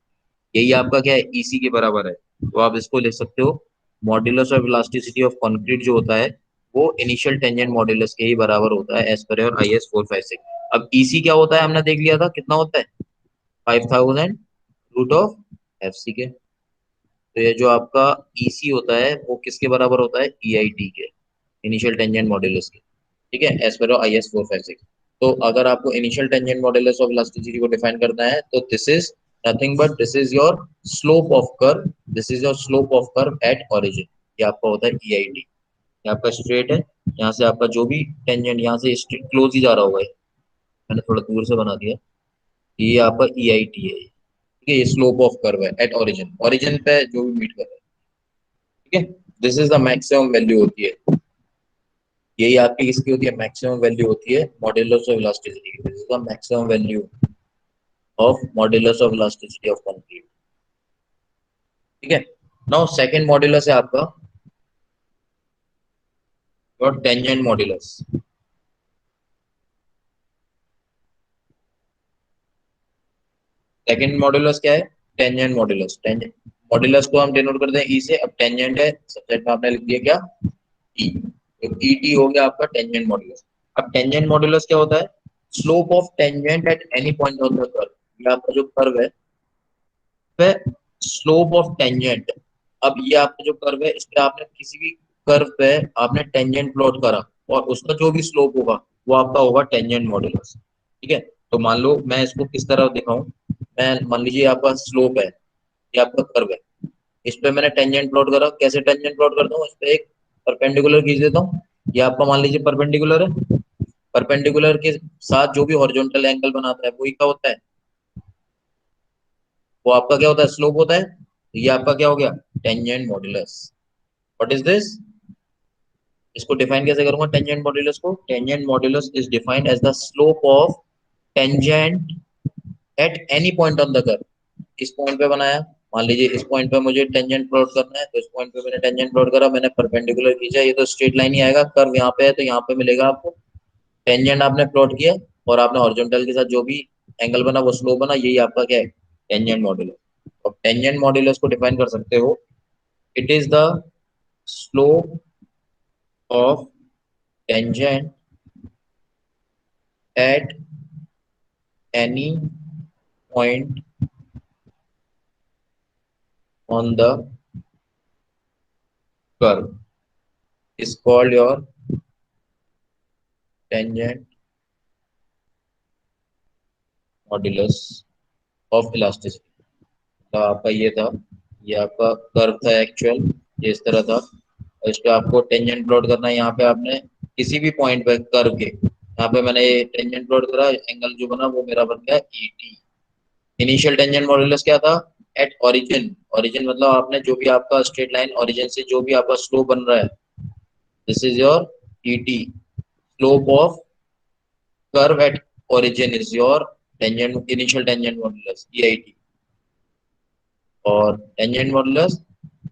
यही आपका क्या है? EC के बराबर है। तो आप इसको लिख सकते हो, modulus of elasticity of concrete जो होता है वो इनिशियल टेंजेंट मॉड्यूलस के ही बराबर होता है एज पर योर IS 456। अब EC क्या होता है हमने देख लिया था, कितना होता है? 5000 रूट ऑफ FC के। तो ये जो आपका EC होता है वो किसके बराबर होता है? EIT के, इनिशियल टेंजेंट मॉड्यूलस के, ठीक है, एज पर IS 456। तो अगर आपको initial tangent modulus of elasticity को डिफाइन करना है तो this is nothing but this is your slope of curve, this is your slope of curve at origin. ये आपका होता है EIT। ये आपका स्ट्रेट है, यहाँ से आपका जो भी टेंजेंट यहाँ से क्लोज ही जा रहा होगा, मैंने थोड़ा दूर से बना दिया, ये आपका EIT है, ठीक है। ये स्लोप ऑफ कर्व है एट ओरिजिन, ओरिजिन पे जो भी मीट कर रहा है, ठीक है। This is the maximum value होती है, यही आपकी किसकी होती है? मैक्सिमम वैल्यू होती है मॉड्यूलस ऑफ इलास्टिसिटी की। This is the maximum value of modulus of elasticity of concrete, ठीक है। नाउ सेकंड मॉड्यूलस है आपका और टेंजेंट मॉड्यूलस। सेकंड मॉड्यूलस क्या है? Tangent modulus. टेंजेंट मॉड्यूलस को हम डिनोट करते हैं ई से। अब टेंजेंट है, सब्जेक्ट में आपने लिख दिया क्या? ई। तो ET हो गया आपका टेंजेंट मॉड्यूलस। अब टेंजेंट मॉड्यूलस क्या होता है? Slope of tangent at any point on the curve. ये आपका जो कर्व है पे स्लोप ऑफ टेंजेंट। अब ये आपका जो कर्व है, इस पे आपने किसी भी कर्व पे आपने टेंजेंट प्लॉट करा और उसका जो भी स्लोप होगा वो आपका होगा टेंजेंट मॉड्यूलस, ठीक है। तो मान लो मैं इसको किस तरह दिखाऊं, मैं मान लीजिए आपका स्लोप है, ये आपका कर्व है, इस पे मैंने टेंजेंट प्लॉट करा। कैसे टेंजेंट प्लॉट करता हूँ? इस पे एक परपेंडिकुलर खींच देता हूँ, ये आपका मान लीजिए परपेंडिकुलर है। परपेंडिकुलर के साथ जो भी हॉरिजॉन्टल एंगल बनाता है वही क्या होता है? वो आपका क्या होता है? स्लोप होता है। तो ये आपका क्या हो गया? Tangent modulus. What is this? इसको डिफाइन कैसे करूंगा टेंजेंट मॉड्यूलस को? Tangent modulus is defined as the slope of tangent at any point on the curve. इस पॉइंट पे बनाया, मान लीजिए इस पॉइंट पे मुझे टेंजेंट प्लॉट करना है, तो इस पॉइंट पे मैंने टेंजेंट प्लॉट करा, मैंने परपेंडिकुलर खींचा, ये तो स्ट्रेट लाइन ही आएगा। कर्व यहाँ पे है तो यहाँ पे मिलेगा आपको। टेंजेंट आपने प्लॉट किया और आपने हॉरिजॉन्टल के साथ जो भी एंगल बना वो स्लोप बना, यही आपका क्या है? Tangent modulus. अब टेंजेंट मॉड्यूलस को डिफाइन कर सकते हो, it is the slope of tangent at any point on the curve is called your tangent modulus of elasticity। तो आपका ये था, ये आपका कर्व था एक्चुअल, ये इस तरह था, और इस पे आपको टेंजेंट प्लॉट करना है। यहाँ पे आपने किसी भी पॉइंट पे कर्व के, यहाँ पे मैंने ये टेंजेंट प्लॉट करा, एंगल जो बना वो मेरा बन गया ET। इनिशियल टेंजेंट मॉड्यूलस क्या था? Eight origin. ओरिजिन मतलब आपने जो भी आपका स्ट्रेट लाइन ओरिजिन से जो भी आपका स्लोप बन रहा है, this is your ET। Slope of curve at origin is your tangent initial tangent modulus EIT। और tangent modulus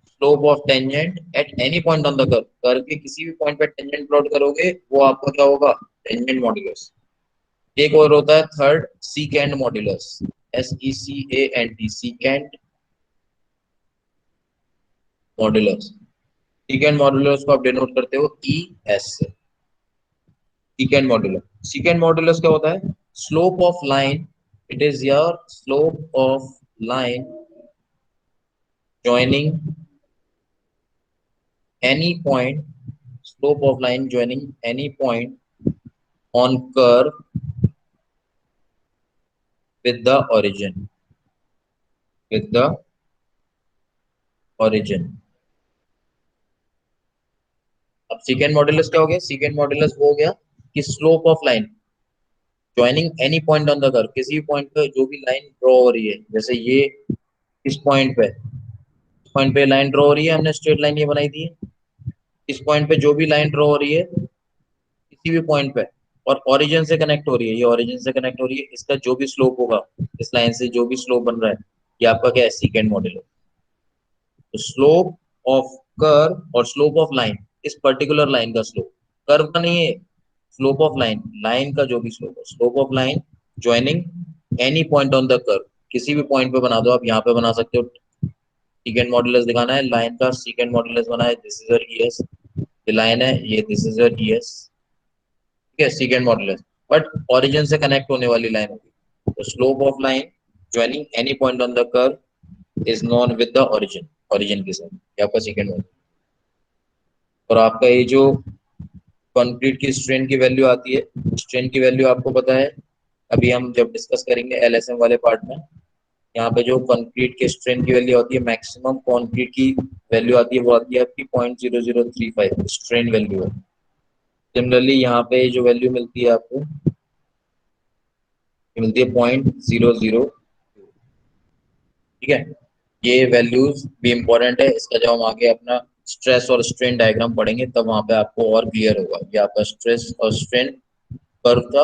slope of tangent at any point on the curve, curve के किसी भी पॉइंट पे टेंजेंट प्लॉट करोगे वो आपका क्या होगा? Tangent modulus. एक और होता है third, secant modulus, SECANT, secant modulus. सीकेंड modulus को आप डिनोट करते हो ई एस से, सीकेंड मॉड्यूलस। सीकेंड मॉड्यूलस क्या होता है? Slope of line, it is your slope of line joining any point, slope of line joining any point on curve with the origin, with the origin। अब secant modulus क्या हो गया? secant modulus वो हो गया कि slope of line joining any point on the curve, किसी भी पॉइंट पे जो भी लाइन ड्रॉ हो रही है, जैसे ये इस पॉइंट पे लाइन ड्रॉ हो रही है, हमने स्ट्रेट लाइन ये बनाई थी। इस पॉइंट पे जो भी लाइन ड्रॉ हो रही है किसी भी पॉइंट पे और ओरिजिन से कनेक्ट हो रही है, ये ओरिजिन से कनेक्ट हो रही है, इसका जो भी स्लोप होगा, इस लाइन से जो भी स्लोप बन रहा है, ये आपका क्या है? सीकेंड मॉड्यूलस। तो स्लोप ऑफ कर्व और स्लोप ऑफ लाइन, इस पर्टिकुलर लाइन का स्लोप, कर्व का नहीं है, स्लोप ऑफ लाइन, लाइन का जो भी स्लोप है, slope of line joining any point on the curve, किसी भी पॉइंट पे बना दो आप, यहाँ पे बना सकते हो। सीकेंड मॉड्यूलस दिखाना है, लाइन का सीकेंड मॉड्यूलस बना है, दिस इज योर ईएस, ये लाइन है, ये दिस इज योर ईएस, ठीक है, सीकेंड मॉड्यूलस। बट ओरिजिन से कनेक्ट होने वाली लाइन होगी, तो slope of line joining any point on the curve is known with the origin, origin के साथ, ये आपका सेकंड मॉड्यूल। और आपका ये जो कंक्रीट की स्ट्रेन की वैल्यू आती है, स्ट्रेन की वैल्यू आपको पता है, अभी हम जब डिस्कस करेंगे एलएसएम वाले पार्ट में, यहाँ पे जो कंक्रीट के स्ट्रेन की वैल्यू आती है, मैक्सिमम कंक्रीट की वैल्यू आती है, वो आती है आपकी 0.0035 स्ट्रेन वैल्यू है। सिमिलरली यहाँ पे जो वैल्यू मिलती है आपको, मिलती है 0.00, ठीक है। ये वैल्यूज भी इंपॉर्टेंट है, इसका जब हम आगे अपना स्ट्रेस और स्ट्रेन डायग्राम पढ़ेंगे तब वहां पे आपको और क्लियर होगा। ये आपका स्ट्रेस और स्ट्रेन कर्व का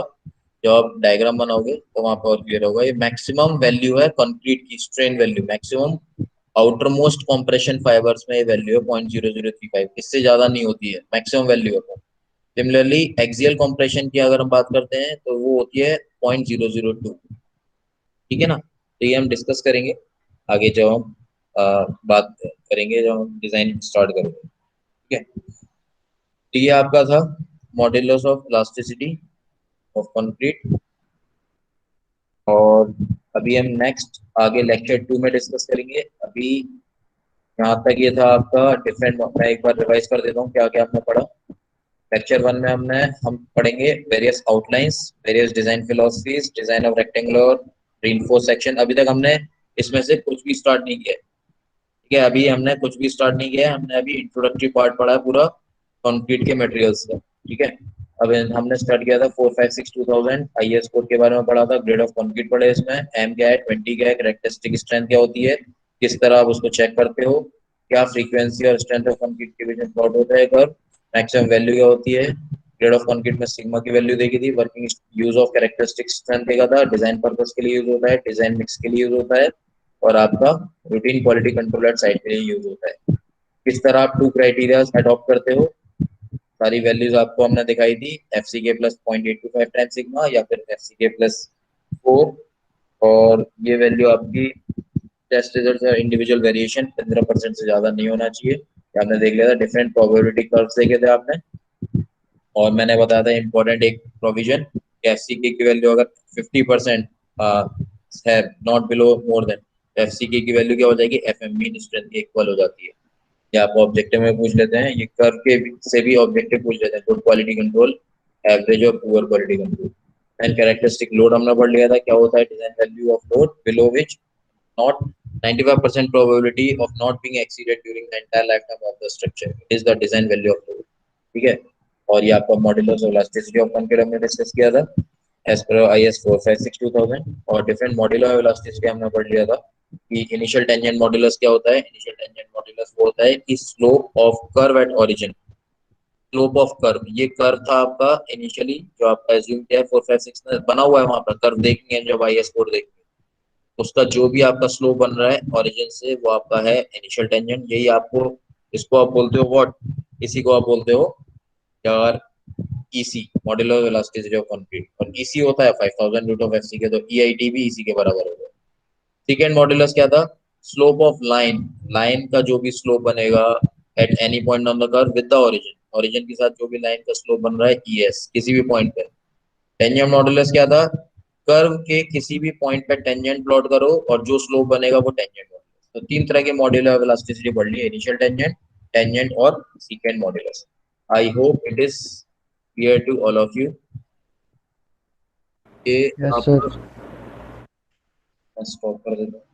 जब आप डायग्राम बनाओगे तो वहां पर और क्लियर होगा। ये मैक्सिमम वैल्यू है कंक्रीट की, strain value maximum outer most compression fibres में ये वैल्यू है 0.0035, इससे ज्यादा नहीं होती है, मैक्सिमम वैल्यू होता है। सिमिलरली एक्सियल कॉम्प्रेशन की अगर हम बात करते हैं तो वो होती है 0.002, ठीक है ना। तो ये हम डिस्कस करेंगे आगे जब हम बात करेंगे, जब हम डिजाइन स्टार्ट करेंगे, ठीक है। तो ये आपका था modulus of elasticity of concrete. और अभी हम नेक्स्ट आगे लेक्चर 2 में डिस्कस करेंगे। अभी यहाँ तक ये था आपका डिफरेंट, मैं एक बार रिवाइज कर देता हूँ क्या क्या हमने पढ़ा। लेक्चर 1 में हम पढ़ेंगे various outlines, various design philosophies, design of rectangular reinforced section. अभी तक हमने इसमें से कुछ भी स्टार्ट नहीं किया, ठीक है, अभी हमने कुछ भी स्टार्ट नहीं किया, हमने अभी इंट्रोडक्टरी पार्ट पढ़ा है पूरा कंक्रीट के मटेरियल्स का, ठीक है। अब हमने स्टार्ट किया था 456-2000 आईएस कोड के बारे में पढ़ा था, ग्रेड ऑफ कंक्रीट पढ़े, इसमें एम क्या है, 20 क्या है, कैरेक्टरिस्टिक स्ट्रेंथ क्या होती है, किस तरह आप उसको चेक करते हो, क्या फ्रीक्वेंसी और स्ट्रेंथ ऑफ कंक्रीट के बीच में प्लॉट होता है, कर मैक्सिमम वैल्यू क्या होती है, ग्रेड ऑफ कंक्रीट में सिग्मा की वैल्यू देखी थी, working use of characteristic strength देखा था, डिजाइन पर्पस के लिए यूज होता है, डिजाइन मिक्स के लिए यूज होता है, और आपका routine quality control at site के लिए यूज होता है। किस तरह आप 2 क्राइटेरियाज अडॉप्ट करते हो, सारी वैल्यूज आपको हमने दिखाई थी, F C K plus 0.825 time sigma या फिर एफ सी के प्लस 4, और ये वैल्यू आपकी टेस्ट रिजल्ट और इंडिविजुअल वेरिएशन 15% से ज्यादा नहीं होना चाहिए। आपने देख लिया था, डिफरेंट प्रोबेबिलिटी कर्व्स देखे थे आपने, और मैंने बताया था इंपॉर्टेंट एक प्रोविजन, एफ सी के की वैल्यू अगर 50% है, not below more than, F C K की वैल्यू क्या हो जाएगी, एफ एम मीन स्ट्रेंथ के इक्वल हो जाती है। ये आपको ऑब्जेक्टिव में पूछ लेते हैं, ये कर्व के से भी ऑब्जेक्टिव पूछ लेते हैं, गुड क्वालिटी कंट्रोल, एवरेज और poor quality control. And characteristic load हमने पढ़ लिया था, क्या होता है, design value of load below which not 95% probability of not being exceeded during the entire lifetime of the structure, it is the design value of load, ठीक है। और ये आपका modulus of elasticity of concrete हमने discuss किया था as per IS 456-2000, और different modular of elasticity हमने पढ़ लिया था कि इनिशियल टेंजेंट मॉड्यूलस क्या होता है, इनिशियल टेंजेंट मॉड्यूलस वो होता है कि slope of curve at origin, slope of curve, ये कर्व था आपका इनिशियली जो आपका एज्यूम किया है 456 में बना हुआ है, वहां पर कर्व देखेंगे जब आईएस कोड देखेंगे, उसका जो भी आपका स्लोप बन रहा है ओरिजिन से वो आपका है इनिशियल टेंजेंट। यही आपको, इसको आप बोलते हो व्हाट, इसी को आप बोलते हो यार EC, modular elasticity of concrete, और ईसी होता है 5000 रूट ऑफ एफसी के, तो ईआईटी भी इसी के बराबर होगा। सेकंड मॉड्यूलस क्या था, स्लोप ऑफ लाइन का जो भी स्लोप बनेगा eight any point on the curve with the origin के साथ जो भी लाइन का स्लोप बन रहा है ES किसी भी पॉइंट पे। टेंजेंट मॉडुलस क्या था, कर्व के किसी भी पॉइंट पे टेंजेंट प्लॉट करो और जो स्लोप बनेगा वो टेंजेंट मॉडुलस। तो तीन तरह के मॉड्यूलर इलास्टिसिटी पढ़ ली, इनिशियल टेंजेंट, टेंजेंट और secant modulus. I hope it is clear to all of you. ये यस आप सर। स्टॉप कर देता हूँ।